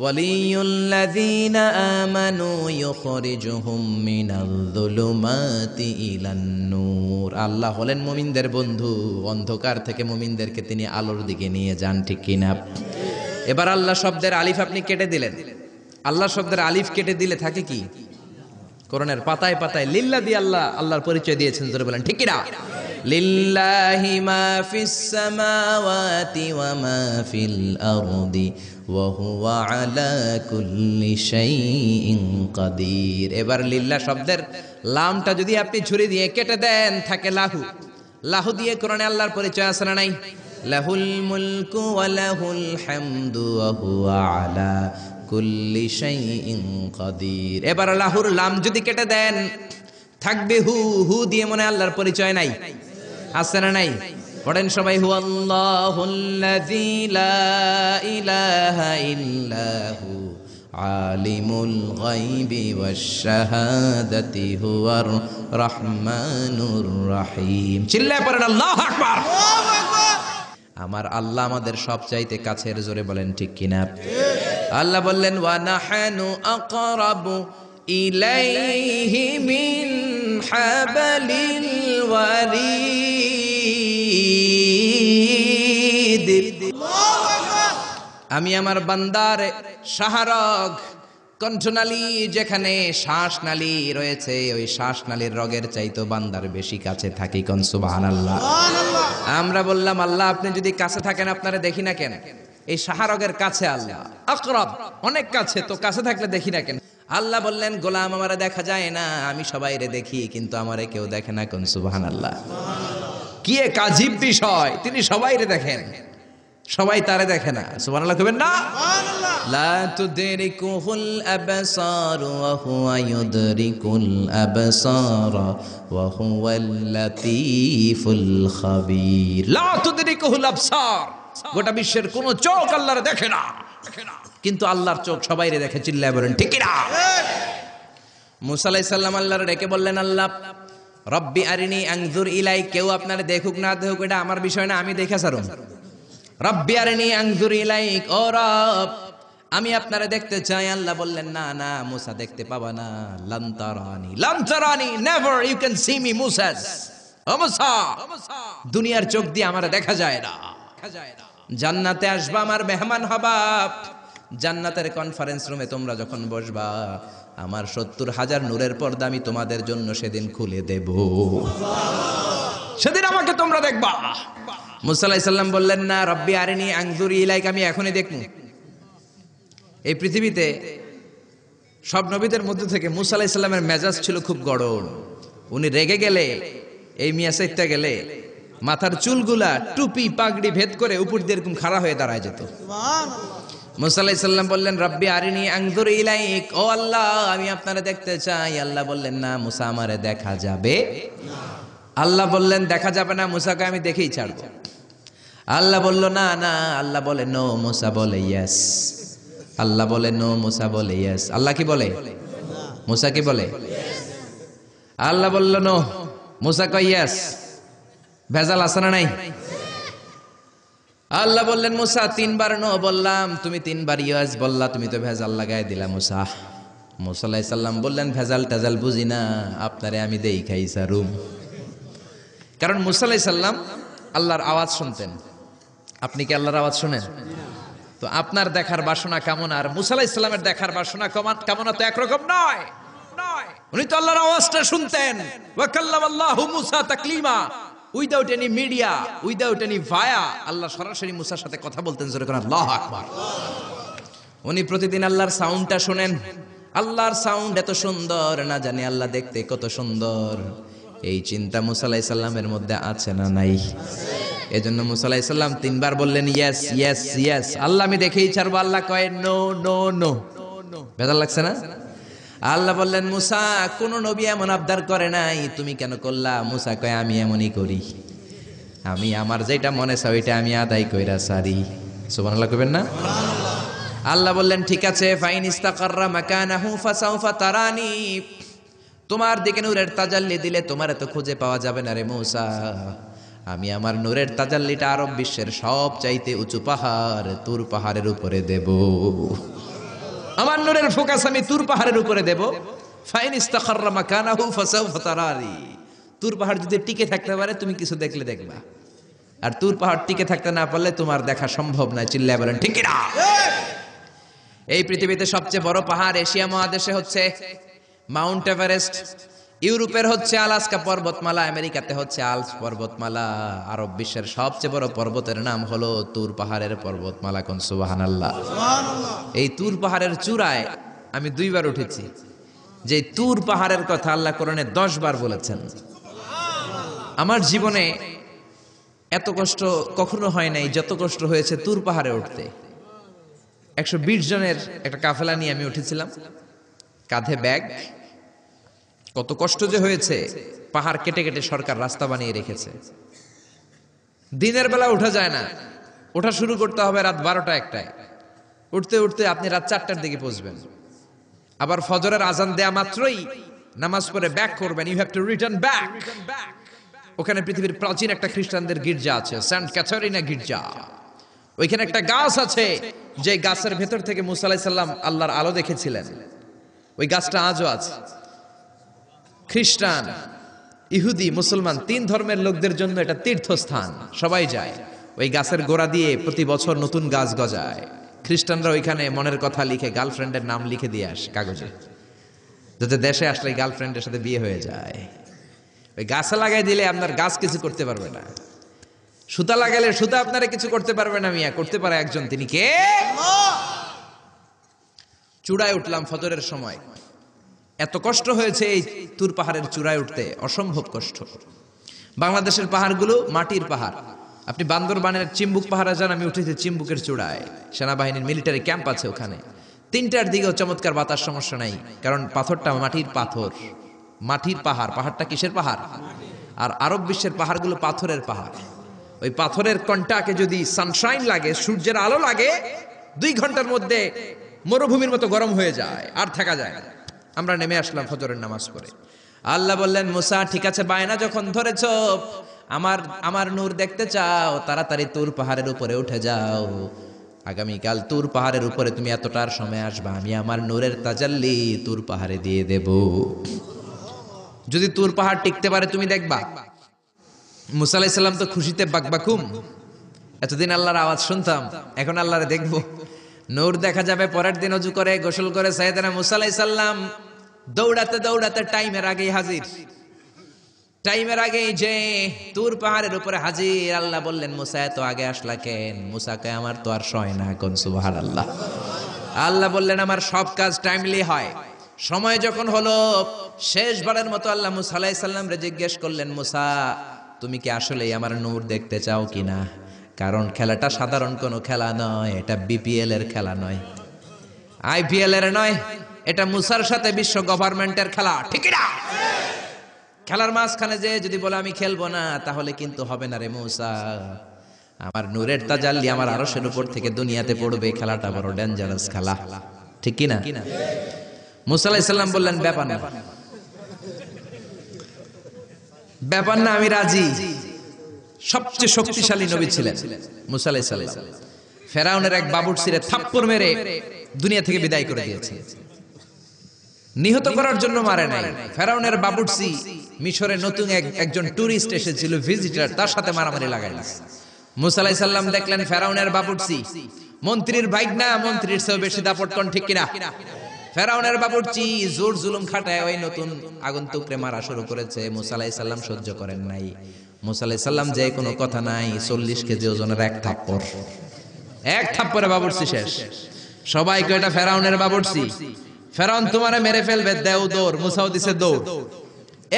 ওয়ালিয়ুল্লাযীনা আমানু ইউখরিজুহুম মিনায-যুলুমাতি ইলান-নূর। আল্লাহ হলেন মুমিনদের বন্ধু, অন্ধকার থেকে মুমিনদেরকে তিনি আলোর দিকে নিয়ে যান। ঠিক কিনা? এবার আল্লাহ শব্দের আলিফ আপনি কেটে দিলেন। আল্লাহ শব্দের আলিফ কেটে দিলে থাকে কি? কোরআনের পাতায় পাতায় লিল্লাহ দিয়ে আল্লাহ আল্লাহর পরিচয় দিয়েছেন। জোরে বলেন ঠিক কিনা? লিল্লাহি মা ফিস সামাওয়াতি ওয়া মা ফিল আরদি ওয়া হুয়া আলা কুল্লি শাইইন কাদির। এবার লিল্লাহ শব্দের লামটা যদি আপনি ছুরি দিয়ে কেটে দেন, থাকে লাহু। লাহু দিয়ে কোরআনে আল্লাহর পরিচয় আছে না নাই? লাহুল মুলকু ওয়া লাহুল হামদু ওয়া হুয়া আলা কুল্লি শাইইন কাদির। এবার লাহুর লাম যদি কেটে দেন, থাকবে হু। হু দিয়ে মনে আল্লাহর পরিচয় নাই? আছে না নাই? পড়েন সবাই, হু আল্লাহুল্লাযী লা ইলাহা ইল্লা হু আলিমুল গায়বি ওয়াশ শাহাদাতি হুয়ার রহমানুর রহিম। চিল্লায় পড়েন আল্লাহু আকবার। আমার আল্লাহ আমাদের সবচাইতে কাছের। জোরে বলেন ঠিক কিনা? আল্লাহ বললেন ওয়া নাহানু আকরাবু ইলাইহি মিন হাবলিল ওয়ারিদ। আমি আমার বান্দার শাহরগ, কণ্ঠনালী, যেখানে শ্বাসনালী রয়েছে, ওই শ্বাসনালীর রগের চাইতো বান্দার বেশি কাছে থাকি। কোন সুবহানাল্লাহ। আমরা বললাম আল্লাহ আপনি যদি কাছে থাকেন আপনারা দেখি না কেন? এই শাহরগের কাছে আল্লাহ, আকরাব, অনেক কাছে, তো কাছে থাকলে দেখি না কেন? আল্লাহ বললেন গোলাম আমারে দেখা যায় না, আমি সবাইরে দেখি কিন্তু আমারে কেউ দেখে না। কোন সুবহানাল্লাহ। কি এক আজীব বিষয়, তিনি সবাইরে দেখেন, সবাই তারে দেখে না। সুবহানাল্লাহ কইবেন না? লা তুদরিকুহুল আবসার ওয়া হুয়া ইউদরিকুল আবসার ওয়া হুয়াল লাতীফুল খাবীর। লা তুদরিকুহুল আবসার, গোটা বিশ্বের কোন চোখ আল্লাহর দেখে না, কিন্তু আল্লাহর চোখ সবাইরে দেখে। চিল্লায় বলেন ঠিক কি না? মুসা আলাইহিস সালাম আল্লাহর ডেকে বললেন, আল্লাহ রব্বি আরিনি আনজুর ইলাই। কেউ আপনারে দেখুক না দেখুক এটা আমার বিষয় না, আমি দেখে ছাড়ুম। রব্বি আরিনি আনজুর ইলাইক, ও রব আমি আপনারে দেখতে চাই। আল্লাহ বললেন না না মুসা দেখতে পাবা না। লান তারানি, লান তারানি, never you can see me মুসা। ও মুসা, দুনিয়ার চোখ দিয়ে আমারে দেখা যায় না। জান্নাতে আসবা, আমার মেহমান হবা। জান্নাতের কনফারেন্স রুমে তোমরা যখন বসবা, আমার 70,000 নূরের পর্দা আমি তোমাদের জন্য সেদিন খুলে দেব। সেদিন আমাকে তোমরা দেখবা। মুসা আলাইহিস সালাম বললেন না, রব্বি আরিনি আনজুর ইলাইক, আমি এখনই দেখবো। এই পৃথিবীতে সব নবীদের মধ্যে থেকে মুসা আলাইহিস সালামের মেজাজ ছিল খুব গড়ন। উনি রেগে গেলে, এই মিয়া সাইতে গেলে মাথার চুলগুলা টুপি পাগড়ি ভেদ করে উপর দিয়ে এরকম খাড়া হয়ে দাঁড়ায় যেত। মুসা আলাইহিস সালাম বললেন রব্বি আরিনি আনজুর ইলাইক, ও আল্লাহ আমি আপনারে দেখতে চাই। আল্লাহ বললেন না মুসা আমারে দেখা যাবে না। আল্লাহ বললেন দেখা যাবে না, মুসাকে আমি দেখেই ছাড়বো। আল্লাহ বলল না না। আল্লাহ বলে নো, মুসা বলে ইয়েস। আল্লাহ বলে নো, মুসা বলে ইয়েস। আল্লাহ কি বলে? মুসা কি বলে? আল্লাহ বলল নো, মুসা কয় ইয়েস। ভেজাল আছে না নাই? আল্লাহ বললেন মুসা 3 বার নো বললাম, তুমি 3 বার ইয়েস বললা, তুমি তো ভেজাল লাগাই দিলা মুসা। মুসা আলাইহিস সালাম বললেন ভেজাল টাজাল বুঝি না, আপনারে আমি দেই খাই সারুম। কারণ মুসা আলাইহিস সালাম আল্লাহর আওয়াজ শুনতেন। আপনি কি আল্লাহর আওয়াজ শুনেন? তো আপনার দেখার বাসনা কেমন আর মুসা আলাইহিস সালামের দেখার বাসনা কেমন তো একরকম নয়। উনি তো আল্লাহর আওয়াজটা শুনতেন। ওয়া কাল্লামাল্লাহু মুসা তাকলিমা, without any media, without any via, আল্লাহ সরাসরি মুসার সাথে কথা বলতেন। জোরে করে আল্লাহু আকবার। উনি প্রতিদিন আল্লাহর সাউন্ডটা শোনেন। আল্লাহর সাউন্ড এত সুন্দর, না জানি আল্লাহ দেখতে কত সুন্দর। এই চিন্তা মুসা আলাইহিস সালামের মধ্যে আছে না নাই? এজন্য মুসা আলাইহিস সালাম 3 বার বললেন ইয়েস ইয়েস ইয়েস, আল্লাহ আমি দেখেই ছাড়বো। আল্লাহ কয় নো নো নো। বেজার লাগছে না? আল্লাহ বললেন মুসা, কোন নবী এমন আবদার করে নাই, তুমি কেন করলা? মুসা কয় আমি এমনই করি, আমি আমার যেটা মনে চাই ওইটা আমি আদায় কইরা সারি। সুবহানাল্লাহ কইবেন না? আল্লাহ বললেন ঠিক আছে, ফাইন ইস্তাকাররা মাকানাহু ফাসাউফা তারানি, তোমার দিকে নূরের তাজাল্লি দিলে তোমার এত খুঁজে পাওয়া যাবে না রে মুসা। আমি আমার নূরের তাজাল্লিটা আরব বিশ্বের সব চাইতে উঁচু পাহাড় তুর পাহাড়ের উপরে দেব। আমার নূরের ফোকাস আমি তুর পাহাড়ের উপরে দেব। ফাইন ইস্তাকাররা মাকানাহু ফাসাউফা তারানি, তুর পাহাড় যদি টিকে থাকতে পারে তুমি কিছু দেখলে দেখবা, আর তুর পাহাড় টিকে থাকতে না পারলে তোমার দেখা সম্ভব নয়। চিল্লায় বলেন ঠিক না? এই পৃথিবীতে সবচেয়ে বড় পাহাড় এশিয়া মহাদেশে হচ্ছে মাউন্ট এভারেস্ট, ইউরোপের হচ্ছে আলাস্কা পর্বতমালা, আমেরিকাতে হচ্ছে আল্পস পর্বতমালা, আরব বিশ্বের সবচেয়ে বড় পর্বতের নাম হলো তুর পাহাড়ের পর্বতমালা। কোন সুবহানাল্লাহ। এই তুর পাহাড়ের চূড়ায় আমি 2 বার উঠেছি। যে তুর পাহাড়ের কথা আল্লাহ কোরআনে 10 বার বলেছেন। আমার জীবনে এত কষ্ট কখনো হয় নাই যত কষ্ট হয়েছে তুর পাহাড়ে উঠতে। 120 জনের একটা কাফেলা নিয়ে আমি উঠেছিলাম, কাঁধে ব্যাগ। কত কষ্ট যে হয়েছে, পাহাড় কেটে কেটে সরকার রাস্তা বানিয়ে রেখেছে। দিনের বেলা ওঠা যায় না, ওঠা শুরু করতে হবে রাত 12টা 1টায়। উঠতে উঠতে আপনি রাত 4টার দিকে পৌঁছবেন। আবার ফজরের আজান দেয়া মাত্রই নামাজ পড়ে ব্যাক করবেন। You have to return back. ওখানে পৃথিবীর প্রাচীন একটা খ্রিস্টানদের গির্জা আছে, সেন্ট ক্যাথারিনা গির্জা। ওইখানে একটা গাছ আছে, যে গাছের ভেতর থেকে মুসা আলাইহিস সালাম আল্লাহর আলো দেখেছিলেন। ওই গাছটা আজও আছে। খ্রিস্টান, ইহুদি, মুসলমান 3 ধর্মের লোকদের জন্য এটা তীর্থস্থান, সবাই যায়। ওই গাছের গোড়া দিয়ে প্রতি বছর নতুন গাছ গজায়। খ্রিস্টানরা ওইখানে মনের কথা লিখে, গার্লফ্রেন্ডের নাম লিখে দিয়ে আসে কাগজে, যাতে দেশে আসলে গার্লফ্রেন্ডের সাথে বিয়ে হয়ে যায়। ওই গাছে লাগাই দিলে আপনার গাছ কিছু করতে পারবে না, সুতা লাগাইলে সুতা আপনারা কিছু করতে পারবে না। মিয়া করতে পারে একজন, তিনি কে? চূড়ায় উঠলাম ফজরের সময়। এত কষ্ট হয়েছে এই তুর পাহাড়ের চূড়ায় উঠতে, অসম্ভব কষ্ট। বাংলাদেশের পাহাড়গুলো মাটির পাহাড়। আপনি বান্দরবানের চিম্বুক পাহাড়ে যান, আমি উঠেছি চিম্বুকের চূড়ায়, সেনাবাহিনীর মিলিটারি ক্যাম্প আছে ওখানে। 3টার দিকেও চমৎকার বাতাস, সমস্যা নাই, কারণ পাথরটা মাটির পাথর, মাটির পাহাড়। পাহাড়টা কিসের পাহাড়? আর আরব বিশ্বের পাহাড়গুলো পাথরের পাহাড়। ওই পাথরের কন্টাকে যদি সানশাইন লাগে, সূর্যের আলো লাগে, 2 ঘন্টার মধ্যে মরুভূমির মতো গরম হয়ে যায়, আর থাকা যায় না। আমরা নেমে আসলাম ফজরের নামাজ পড়ে। আল্লাহ বললেন মুসা, ঠিক আছে, বায়না যখন ধরেছ, আমার নূর দেখতে চাও, তাড়াতাড়ি তুর পাহাড়ের উপরে উঠে যাও। আগামীকাল তুর পাহাড়ের উপরে তুমি এতটার সময় আসবা, আমি আমার নূরের তাজাল্লি তুর পাহাড়ে দিয়ে দেব। যদি তুর পাহাড় টিকতে পারে তুমি দেখবা। মুসা আলাইহিস সালাম তো খুশিতে বাকবাকুম। এতদিন আল্লাহর আওয়াজ শুনতাম, এখন আল্লাহরে দেখবো, নূর দেখা যাবে। পরের দিন ওযু করে গোসল করে সাইয়েদনা মুসা আলাইহিস সালাম দৌড়াতে দৌড়াতে টাইমের আগেই হাজির। টাইমের আগেই যে তুর পাহাড়ের উপরে হাজির। আল্লাহ বললেন মুসা, এত আগে আসলা কেন? মুসা কয়, আমার তো আর সয় না। কোন সুবহানাল্লাহ। আল্লাহ বললেন আমার সব কাজ টাইমলি হয়। সময় যখন হলো, শেষবারের মতো আল্লাহ মুসা আলাইহিস সালামরে জিজ্ঞেস করলেন, মুসা তুমি কি আসলেই আমার নূর দেখতে চাও কিনা? কারণ খেলাটা সাধারণ কোনো খেলা নয়, এটা বিপিএল এর খেলা নয়, আইপিএল এর নয়, এটা মুসার সাথে বিশ্ব গভর্নমেন্টের খেলা, ঠিক না? খেলার মাঝখানে যে যদি বলে আমি খেলবো না, তাহলে কিন্তু হবে না রে মুসা। আমার নূরের তাজাল্লি আমার আরশের উপর থেকে দুনিয়াতে পড়বে, খেলাটা বড় ডেঞ্জারাস খেলা, ঠিক কি না? মুসা আলাইহিস সালাম বললেন, ব্যাপার না, ব্যাপার না, আমি রাজি। সবচেয়ে শক্তিশালী নবী ছিলেন মুসা আলাইহিস সালাম। ফেরাউনের এক বাবুর্চিরে থাপ্পড় মেরে দুনিয়া থেকে বিদায় করে দিয়েছে। নিহত করার জন্য মারে নাই। ফেরাউনের বাবুর্চি মিশরে নতুন একজন টুরিস্ট এসেছিল, ভিজিটর, তার সাথে মারামারি লাগাইল। মুসা আলাইহিস সালাম দেখলেন ফেরাউনের বাবুর্চি মন্ত্রীর ভাইগনা, মন্ত্রীর চেয়েও বেশি দাপট, কোন ঠিক কিনা? ফেরাউনের বাবুর্চি জোর জুলুম খাটায় ওই নতুন আগন্তুকরে মারা শুরু করেছে। মুসা আলাইহিস সালাম সহ্য করেন নাই। মুসা আলাইহিস সালাম যে কোনো কথা নাই, 40 কেজি ওজনের এক থাপ্পড়ে বাবুর্চি শেষ। সবাইকে এটা ফেরাউনের বাবুর্চি, ফেরাউন তোমারে মেরে ফেলবে, দেও দৌড়। মুসাও দিছে দৌড়,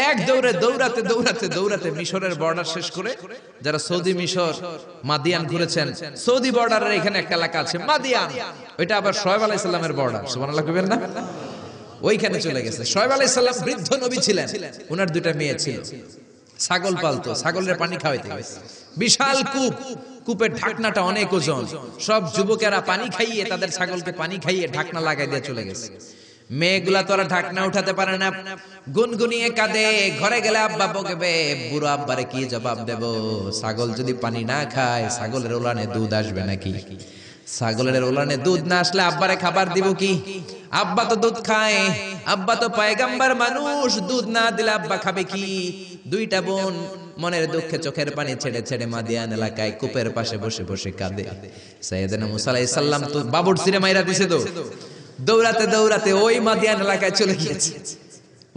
এক দৌড়ে দৌড়াতে দৌড়াতে দৌড়াতে মিশরের বর্ডার শেষ করে, যারা সৌদি মিশর মাদিয়ান ঘুরেছেন, সৌদি বর্ডারের এখানে একটা এলাকা আছে মাদিয়ান, ওইটা আবার শোয়েব আলাইহিস সালামের বর্ডার, সুবহানাল্লাহ কইবেন না? ওইখানে চলে গেছে। শোয়েব আলাইহিস সালাম বৃদ্ধ নবী ছিলেন, ওনার দুইটা মেয়ে ছিল, ছাগল পালতো, ছাগলের পানি খাওয়াইতে গেছে। বিশাল কূপ, কূপের ঢাকনাটা অনেক ওজন, সব যুবকেরা পানি খাইয়ে তাদের ছাগলকে পানি খাইয়ে ঢাকনা লাগাই দিয়ে চলে গেছে। মেয়েগুলা তোরা ঢাকনা উঠাতে পারে না, গুনগুনিয়ে কাঁদে, ঘরে গেলে আব্বা বকবে, বুড়ো আব্বারে কি জবাব দেব? ছাগল যদি পানি না খায়, ছাগলের ওলানে দুধ আসবে নাকি? ছাগলের ওলানে দুধ না আসলে আব্বারে খাবার দিব কি? আব্বা তো দুধ খায়, আব্বা তো পয়গম্বর মানুষ, দুধ না দিলে আব্বা খাবে কি? দুইটা বোন মনের দুঃখে চোখের পানি ছেড়ে ছেড়ে মাদিয়ান এলাকায় কূপের পাশে বসে বসে কাঁদে। সাইয়েদনা মুসা আলাইহিস সালাম তো বাবুর্চিরে মাইরা দিছে, দৌড়াতে দৌড়াতে ওই মাদিয়ান এলাকায় চলে গিয়েছে।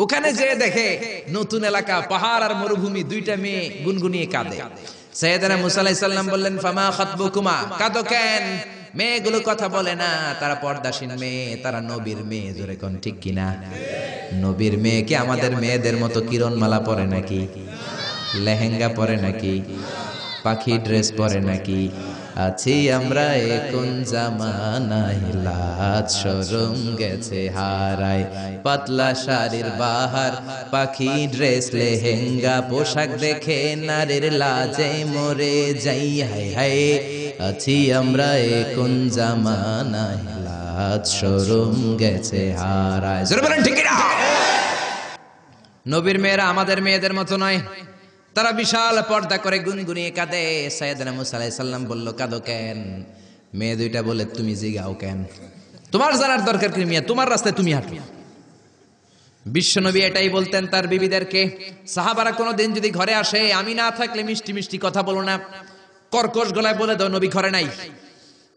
ওখানে যে দেখে নতুন এলাকা, পাহাড় আর মরুভূমি, দুইটা মেয়ে গুনগুনিয়ে কাঁদে। সাইয়েদনা মুসা আলাইহিস সালাম বললেন, ফামা খাতবুকুমা, কাঁদো কেন? মেয়েগুলো কথা বলে না, তারা পর্দাসীন মেয়ে, তারা নবীর মেয়ে, জোরে কোন ঠিক কিনা? নবীর মেয়ে কি আমাদের মেয়েদের মতো কিরণমালা পরে নাকি? লেহেঙ্গা পরে নাকি? পাখি ড্রেস পরে নাকি? আছি আমরা কোন জামানায়, লাজ শরম গেছে হারায়, পাতলা শাড়ির বাহার, পাখি ড্রেস লেহেঙ্গা পোশাক দেখে নারীর লাজে মরে যাই, হায় হায়। আছি আমরা কোন জামানায়, লাজ শরম গেছে হারায়। জোরে বলেন ঠিক কিনা? নবীর মেয়েরা আমাদের মেয়েদের মতো নয়, তারা বিশাল পর্দা করে গুনগুনিয়ে কাঁদে। সাইয়েদনা মুসা আলাইহিস সালাম বলল, কাঁদো কেন? মেয়ে দুইটা বলে, তুমি জিগাও কেন? তোমার জানার দরকার কি মিয়া? তোমার রাস্তায় তুমি হাঁটো। বিশ্বনবী এটাই বলতেন তার বিবিদেরকে। সাহাবারা কোনোদিন যদি ঘরে আসে, আমি না থাকলে মিষ্টি মিষ্টি কথা বলো না, কর্কশ গলায় বলে দাও নবী ঘরে নাই।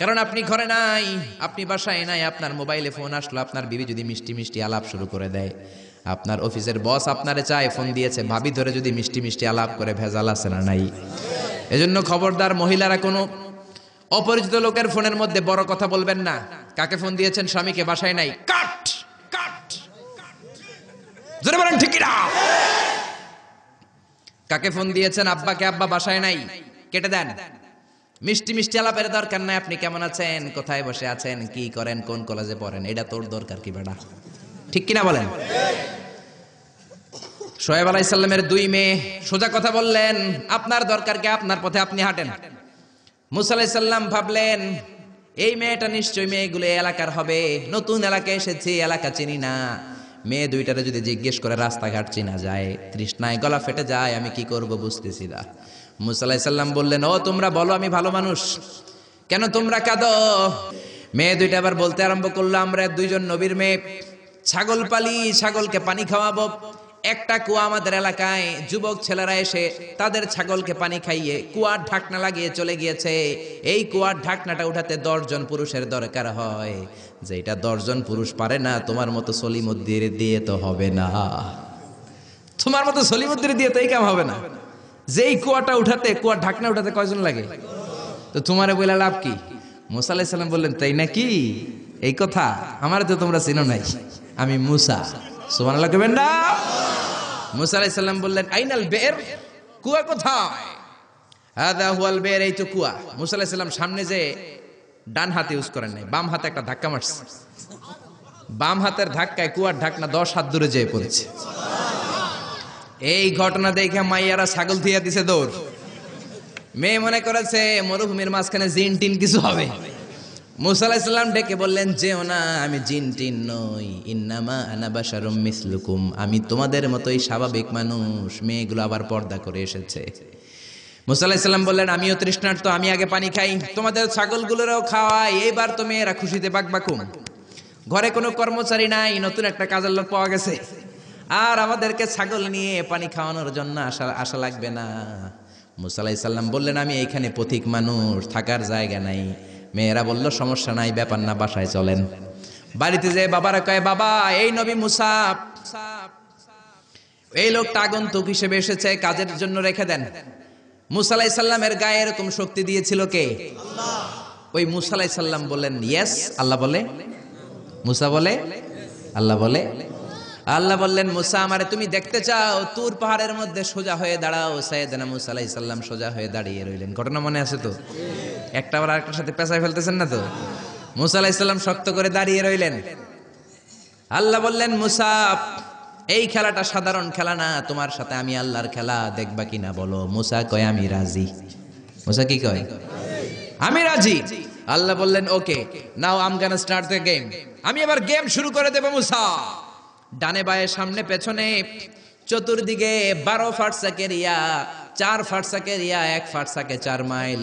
কারণ আপনি ঘরে নাই, আপনি বাসায় নাই, আপনার মোবাইলে ফোন আসলো, আপনার বিবি যদি মিষ্টি মিষ্টি আলাপ শুরু করে দেয়, আপনার অফিসের বস আপনারে চায়, ফোন দিয়েছে, ভাবি ধরে যদি মিষ্টি মিষ্টি আলাপ করে, ভেজাল আছে না নাই? এজন্য খবরদার মহিলারা কোনো অপরিচিত লোকের ফোনের মধ্যে বড় কথা বলবেন না। কাকে ফোন দিয়েছেন? স্বামীকে, বাসায় নাই, কাট কাট। জোরে বলেন ঠিক কিনা? কাকে ফোন দিয়েছেন? আব্বাকে, আব্বা বাসায় নাই, কেটে দেন। মিষ্টি মিষ্টি আলাপের দরকার নাই। আপনি কেমন আছেন, কোথায় বসে আছেন, কি করেন, কোন কলেজে পড়েন, এটা তোর দরকার কি বেটা? ঠিক কিনা বলেন? শোয়েব আলাইহিস সালামের দুই মেয়ে সোজা কথা বললেন, আপনার দরকার কি? আপনার পথে আপনি হাঁটেন। মুসা আলাইহিস সালাম ভাবলেন, এই মেয়েটা নিশ্চয়ই মেয়েগুলো এলাকার হবে, নতুন এলাকায় এসেছে, এলাকা চিনি না। মেয়ে দুইটারে যদি জিজ্ঞেস করে রাস্তাঘাট চিনা যায়, তৃষ্ণায় গলা ফেটে যায়, আমি কি করব বুঝতেছি না। মুসা আলাইহিস সালাম বললেন, ও তোমরা বলো আমি ভালো মানুষ, কেন তোমরা কাঁদো? মেয়ে দুইটা আবার বলতে আরম্ভ করলো, আমরা দুইজন নবীর মেয়ে, ছাগল পালি, ছাগলকে পানি খাওয়াবো। একটা কুয়া আমাদের এলাকায়, যুবক ছেলেরা এসে তাদের ছাগলকে পানি খাইয়ে কুয়ার ঢাকনা লাগিয়ে চলে গিয়েছে। এই কুয়ার ঢাকনাটা উঠাতে 10 জন পুরুষের দরকার হয়, যেটা 10 জন পুরুষ পারে না। তোমার মতো সলিমুদ্দির দিয়ে তো হবে না, তোমার মতো সলিমুদ্দির দিয়ে তো এই কাম হবে না। যেই কুয়াটা উঠাতে, কুয়ার ঢাকনা উঠাতে কয়জন লাগে? তো তোমারে বলে লাভ কি? মুসা আলাইহিস সালাম বললেন, তাই নাকি? এই কথা আমারে তো তোমরা চিনো নাই, আমি মুসা। সুবহানাল্লাহ কইবেন না? মুসা আলাইহিস সালাম বললেন, আইনাল বের, কুয়া কোথায়? হাদা হুয়াল বের, এই তো কুয়া। মুসা আলাইহিস সালাম সামনে যে ডান হাতে ইউজ করেন নাই, বাম হাতে একটা ধাক্কা মারছে। বাম হাতের ধাক্কায় কুয়ার ঢাকনা 10 হাত দূরে যেয়ে পড়েছে। এই ঘটনা দেখে মাইয়ারা ছাগল থিয়া দিছে দৌড়। মেয়ে মনে করেছে মরুভূমির মাঝখানে জিন টিন কিছু হবে। মুসা আলাইহিস সালাম ডেকে বললেন, যেও না, আমি জিন টিন নই, ইন্নামা আনা বাশারুম মিসলুকুম, আমি তোমাদের মতোই স্বাভাবিক মানুষ। মেয়েগুলো আবার পর্দা করে এসেছে। মুসা আলাইহিস সালাম বললেন, আমিও তৃষ্ণার্ত, আমি আগে পানি খাই, তোমাদের ছাগলগুলোরও খাওয়াই। এইবার তো মেয়েরা খুশিতে বাকবাকুম। ঘরে কোনো কর্মচারী নাই, নতুন একটা কাজের লোক পাওয়া গেছে, আর আমাদেরকে ছাগল নিয়ে পানি খাওয়ানোর জন্য আশা লাগবে না। মুসা আলাইহিস সালাম বললেন, আমি এইখানে পথিক মানুষ, থাকার জায়গা নাই। মেয়েরা বলল, সমস্যা নাই, ব্যাপার না, বাসায় চলেন। বাড়িতে যে বাবারা কয়, বাবা এই নবী মুসা, এই লোকটা আগন্তুক হিসেবে এসেছে, কাজের জন্য রেখে দেন। মুসা আলাইহিস সালামের গায়ে এরকম শক্তি দিয়েছিল কে? আল্লাহ। ওই মুসা আলাইহিস সালাম বললেন ইয়েস, আল্লাহ বলে, মুসা বলে, আল্লাহ বলে। আল্লাহ বললেন মুসা আমারে তুমি দেখতে চাও, তুর পাহাড়ের মধ্যে সোজা হয়ে দাঁড়াও। সাইয়েদনা মুসা আলাইহিস সালাম সোজা হয়ে দাঁড়িয়ে রইলেন। ঘটনা মনে আছে তো? একটা আবার আরেকটার সাথে পেঁচায় ফেলতেছেন না তো? মুসা আলাইহিস সালাম শক্ত করে দাঁড়িয়ে রইলেন। আল্লাহ বললেন মুসা, এই খেলাটা সাধারণ খেলা না, তোমার সাথে আমি আল্লাহর খেলা, দেখবা কিনা বলো? মুসা কয় আমি রাজি। মুসা কি কয়? আমি রাজি। আল্লাহ বললেন okay, now I am gonna start the game. আমি এবার গেম শুরু করে দেব মুসা। ডানে বায়ে সামনে পেছনে চতুর্দিকে 12 ফারসাক এরিয়া, 4 ফারসাক এরিয়া, 1 ফারসাকে 4 মাইল,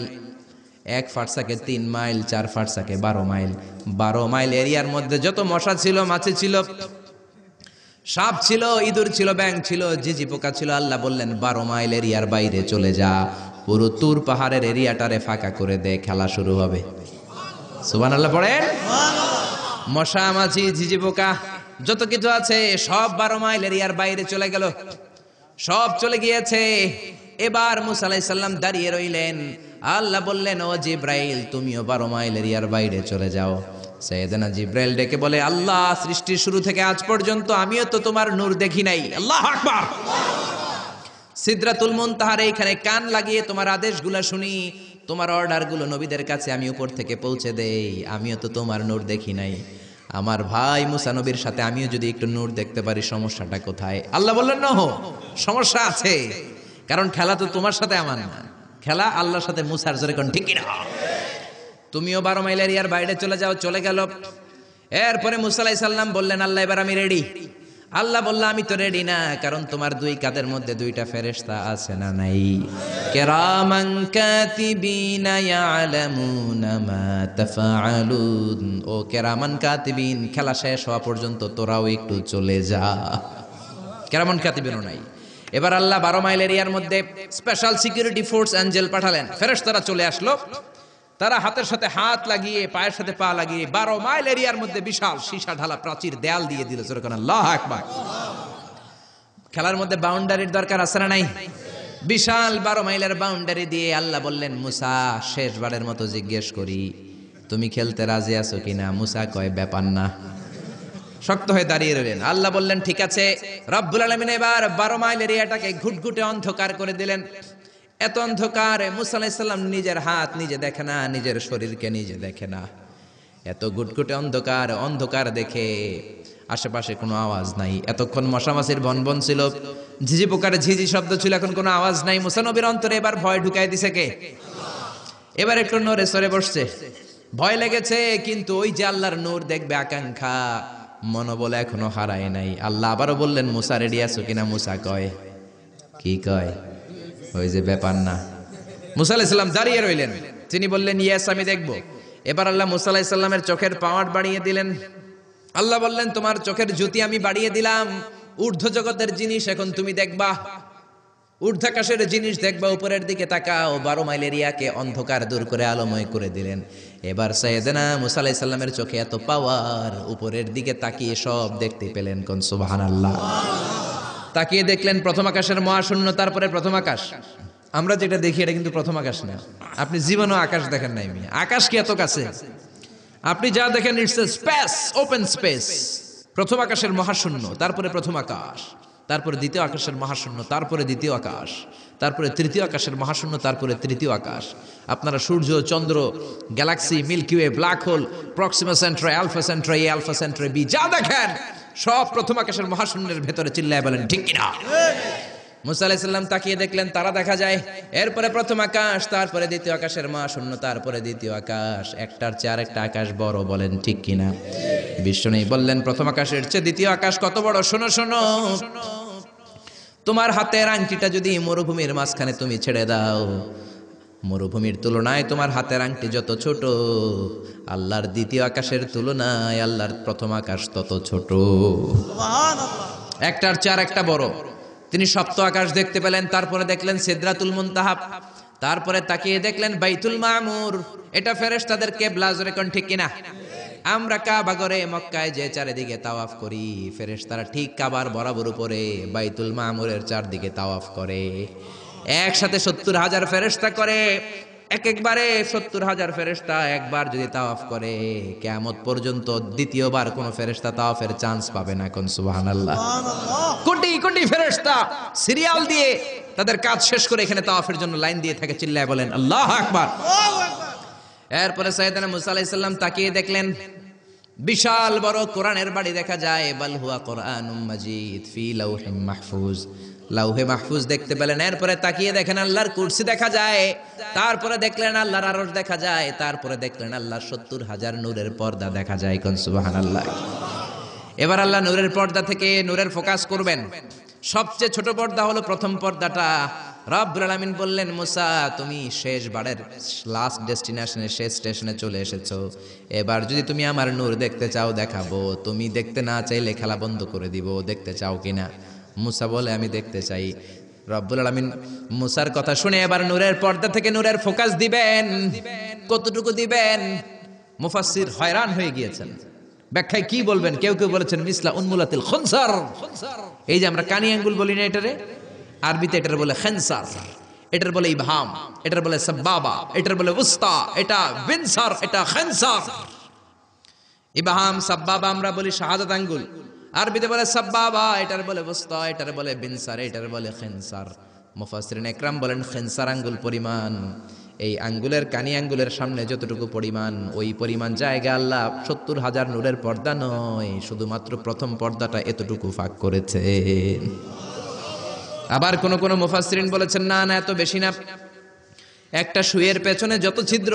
1 ফারসাকে 3 মাইল, 4 ফারসাকে 12 মাইল। 12 মাইল এরিয়ার মধ্যে যত মশা ছিল, মাছি ছিল, সাপ ছিল, ইঁদুর ছিল, ব্যাঙ ছিল, ঝিঝি পোকা ছিল। আল্লাহ বললেন 12 মাইল এরিয়ার বাইরে চলে যা, পুরো তুর পাহাড়ের এরিয়াটারে ফাঁকা করে দে, খেলা শুরু হবে। সুবহানাল্লাহ পড়েন। মশা, মাছি, ঝিঝি পোকা যত কিছু আছে সব 12 মাইল এরিয়ার বাইরে চলে গেল, সব চলে গিয়েছে। এবার মুসা আলাইহিস সালাম দাঁড়িয়ে রইলেন। আল্লাহ বললেন ও জিব্রাইল, তুমিও 12 মাইল এরিয়ার বাইরে চলে যাও। সাইয়েদনা জিব্রাইল ডেকে বলে আল্লাহ, সৃষ্টির শুরু থেকে আজ পর্যন্ত আমিও তো তোমার নূর দেখি নাই। আল্লাহু আকবার। সিদরাতুল মুনতাহার এইখানে কান লাগিয়ে তোমার আদেশগুলো শুনি, তোমার অর্ডারগুলো নবীদের কাছে আমি উপর থেকে পৌঁছে দেই, আমিও তো তোমার নূর দেখি নাই। আমার ভাই মুসা নবীর সাথে আমিও যদি একটু নূর দেখতে পারি, সমস্যাটা কোথায়? আল্লাহ বললেন না, সমস্যা আছে, কারণ খেলা তো তোমার সাথে আমার না, খেলা আল্লাহর সাথে। মুসার জোরে কোন ঠিক না? তুমিও 12 মাইল এরিয়ার বাইরে চলে যাও। চলে গেল। এরপরে মুসা আলাইহিস সালাম বললেন আল্লাহ এবার আমি রেডি। আল্লাহ বলল আমি তো রেডি না, কারণ তোমার 2 কাঁধের মধ্যে 2টা ফেরেশতা আছে না নাই? কিরামান কাতিবিনা ইয়ালামুনা মা তাফআলুন। ও কিরামান কাতিবিন, খেলা শেষ হওয়া পর্যন্ত তোরাও একটু চলে যা। কিরামান কাতিবিনও নাই। এবার আল্লাহ 12 মাইল এরিয়ার মধ্যে স্পেশাল সিকিউরিটি ফোর্স এঞ্জেল পাঠালেন। ফেরেশতারা চলে আসলো। তারা হাতের সাথে হাত লাগিয়ে, পায়ের সাথে পা লাগিয়ে 12 মাইল এরিয়ার মধ্যে বিশাল সীসা ঢালা প্রাচীর দেয়াল দিয়ে দিল। যেরকম আল্লাহু আকবার। খেলার মধ্যে বাউন্ডারির দরকার আছে না নাই? বিশাল 12 মাইলের বাউন্ডারি দিয়ে আল্লাহ বললেন মুসা, শেষবারের মতো জিজ্ঞেস করি, তুমি খেলতে রাজি আছো কিনা? মুসা কয় ব্যাপার না, শক্ত হয়ে দাঁড়িয়ে রইলেন। আল্লাহ বললেন ঠিক আছে। রব্বুল আলামিন এবার 12 মাইল এরিয়াটাকে ঘুটঘুটে অন্ধকার করে দিলেন। এত অন্ধকার, মুসা আলাইহিস সালাম নিজের হাত নিজে দেখে না, নিজের শরীরকে নিজে দেখে না। এত ঘুটঘুটে অন্ধকার, অন্ধকার দেখে আশেপাশে কোনো আওয়াজ নাই। এতক্ষণ মশামাছির ভনভন ছিল, ঝিঝি পোকার ঝিঝি শব্দ ছিল, এখন কোনো আওয়াজ নাই। মুসা নবীর অন্তরে এবার ভয় ঢুকাই দিছে কে? এবার একটু নড়ে সরে বসছে, ভয় লেগেছে, কিন্তু ওই যে আল্লাহর নূর দেখবে আকাঙ্ক্ষা, মনোবল এখনো হারায় নাই। আল্লাহ আবারও বললেন মুসা রেডি আছো কিনা? মুসা কয় কি কয়? ওই যে ব্যাপার না। মুসা আলাইহিস সালাম দাঁড়িয়ে রইলেন। তিনি বললেন ইয়েস আমি দেখব। এবার আল্লাহ মুসা আলাইহিস সালামের চোখের পাওয়ার বাড়িয়ে দিলেন। আল্লাহ বললেন তোমার চোখের জ্যোতি আমি বাড়িয়ে দিলাম, ঊর্ধ্ব জগতের জিনিস এখন তুমি দেখবা, ঊর্ধ্বাকাশের জিনিস দেখবা, উপরের দিকে তাকাও। 12 মাইল এরিয়াকে অন্ধকার দূর করে আলোময় করে দিলেন। এবার সাইয়েদনা মুসা আলাইহিস সালামের চোখে এত পাওয়ার, উপরের দিকে তাকিয়ে সব দেখতে পেলেন। কোন সুবহানাল্লাহ। তাকিয়ে দেখলেন প্রথম আকাশের মহাশূন্য, তারপরে প্রথম আকাশ। আমরা যেটা দেখি এটা কিন্তু প্রথম আকাশ না। আপনি জীবনেও আকাশ দেখেন নাই। আকাশ কি এত কাছে? আপনি যা দেখেন it's a space, open space. প্রথম আকাশের মহাশূন্য, তারপরে প্রথম আকাশ, তারপরে দ্বিতীয় আকাশের মহাশূন্য, তারপরে দ্বিতীয় আকাশ, তারপরে তৃতীয় আকাশের মহাশূন্য, তারপরে তৃতীয় আকাশ। আপনারা সূর্য, চন্দ্র, galaxy, Milky Way, black hole, Proxima Centauri, Alpha Centauri, A Alpha Centauri B, যা দেখেন সব প্রথম আকাশের মহাশূন্যের ভেতরে। চিল্লায় বলেন ঠিক কিনা? মুসা আলাইহিস সালাম তাকিয়ে দেখলেন তারা দেখা যায়। এরপরে প্রথম আকাশ, তারপরে দ্বিতীয় আকাশের মহাশূন্য, তারপরে দ্বিতীয় আকাশ। একটার চেয়ে আরেকটা আকাশ বড়, বলেন ঠিক কিনা? বিশ্বনবী বললেন প্রথম আকাশের চেয়ে দ্বিতীয় আকাশ কত বড়? শোনো শোনো, তোমার হাতের আংটিটা যদি মরুভূমির মাঝখানে তুমি ছেড়ে দাও, মরুভূমির তুলনায় তোমার হাতের আংটি যত ছোট, আল্লাহর দ্বিতীয় আকাশের তুলনায় আল্লাহর প্রথম আকাশ তত ছোট। একটার চেয়ে আরেকটা বড়। তিনি সপ্ত আকাশ দেখতে পেলেন, তারপরে দেখলেন সিদরাতুল মুনতাহা, তারপরে তাকিয়ে দেখলেন বাইতুল মামুর। এটা ফেরেশতাদের কিবলা, জোরে কোন ঠিক কিনা? আমরা কাবা ঘরে মক্কায় যে চারিদিকে তাওয়াফ করি, ফেরেশতারা ঠিক কাবার বরাবর উপরে বাইতুল মামুরের চারদিকে তাওয়াফ করে। একসাথে 70,000 ফেরেশতা করে। একবারে 70,000 ফেরেশতা একবার যদি তাওয়াফ করে কিয়ামত পর্যন্ত দ্বিতীয়বার কোন ফেরেশতা তাওয়াফের চান্স পাবে না। কোন সুবহানাল্লাহ। কোটি কোটি ফেরেশতা সিরিয়াল দিয়ে তাদের কাজ শেষ করে এখানে তাওয়াফের জন্য লাইন দিয়ে থাকে, চিল্লায় বলেন আল্লাহু আকবার। এরপরে সাইয়েদনা মুসা আলাইহিস সালাম তাকিয়ে দেখলেন বিশাল বড় কোরআনের বাড়ি দেখা যায়, বাল হুয়া কোরআনুম মাজিদ ফি লাউহিম মাহফুজ, লাউহে মাহফুজ দেখতে পেলেন। এরপরে তাকিয়ে দেখেন আল্লাহর কুরসি দেখা যায়, তারপরে দেখলেন আল্লাহর আরশ দেখা যায়, তারপরে দেখলেন আল্লাহর 70,000 নূরের পর্দা দেখা যায়। কোন সুবহানাল্লাহ। এবার আল্লাহ নূরের পর্দা থেকে নূরের ফোকাস করবেন। সবচেয়ে ছোট পর্দা হলো প্রথম পর্দাটা। রব্বুল আলামিন বললেন মুসা তুমি শেষ বারের লাস্ট ডেস্টিনেশনে, শেষ স্টেশনে চলে এসেছো। এবার যদি তুমি আমার নূর দেখতে চাও দেখাবো, তুমি দেখতে না চাইলে খেলা বন্ধ করে দিব। দেখতে চাও কিনা? মুসা বলে আমি দেখতে চাই। রব্বুল আলামিন মুসার কথা শুনে এবার নূরের পর্দা থেকে নূরের ফোকাস দিবেন। কতটুকু দিবেন? মুফাসসির হয়রান হয়ে গিয়েছেন, ব্যাখ্যায় কি বলবেন। কেউ কেউ বলেছেন মিসলা উন্মুলাতিল খুনসার, এই যে আমরা কানি আঙ্গুল বলি না, এটারে আরবিতে এটার বলে খেনসার, এটার বলে ইবহাম, এটার বলে সাব্বাবা, এটার বলে উস্তা, এটা বিনসার, এটা খেনসার। ইবহাম সাব্বাবা আমরা বলি শাহাদাত আঙ্গুল, আরবিতে বলে সাব্বাবা, এটার বলে উস্তা, এটার বলে বিনসার, এটার বলে খেনসার। মুফাসসিরিন ইকরাম বলেন খেনসার আঙ্গুল পরিমাণ এই আঙ্গুলের কানি আঙ্গুলের সামনে যতটুকু পরিমাণ, ওই পরিমাণ জায়গা আল্লাহ 70,000 নূরের পর্দা নয়, শুধুমাত্র প্রথম পর্দাটা এতটুকু ফাঁক করেছে। আবার কোন কোন মুফাসসিরিন বলেছেন না না এত বেশি না, একটা সুইয়ের পেছনে যত ছিদ্র,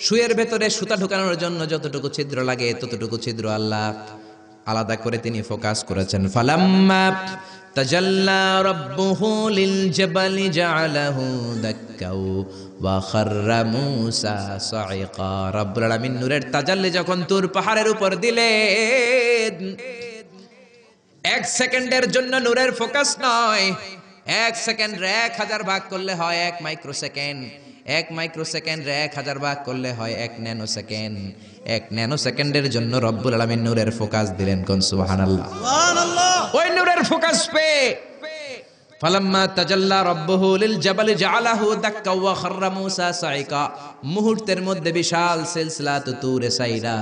সুইয়ের ভেতরে সুতা ঢোকানোর জন্য যতটুকু ছিদ্র লাগে ততটুকু ছিদ্র আল্লাহ আলাদা করে তিনি ফোকাস করেছেন। ফালাম্মা তাজাল্লা রাব্বুহু লিল জাবালি জাআলাহু দাক্কাও ওয়া খাররা মূসা সাইকা। রব্বুল আলামিন নূরের তাজাল্লি যখন তুর পাহাড়ের উপর দিলেন, 1 সেকেন্ডের জন্য নূরের ফোকাস নয়, 1 সেকেন্ড 1000 ভাগ করলে হয় 1 মাইক্রোসেকেন্ড, 1 মাইক্রোসেকেন্ড 1000 ভাগ করলে হয় 1 ন্যানো সেকেন্ড। 1 ন্যানো সেকেন্ডের জন্য রব্বুল আলামিন নূরের ফোকাস দিলেন। কোন সুবহানাল্লাহ। সুবহানাল্লাহ। ওই নূরের ফোকাস পেয়ে ফালাম্মা তাজাল্লা রাব্বুহু লিল জাবালি জাআলাহু দাক্কা ওয়া খাররা মূসা সাইকা, মুহূর্তের মধ্যে বিশাল সিলসিলাত তুরে সাইরা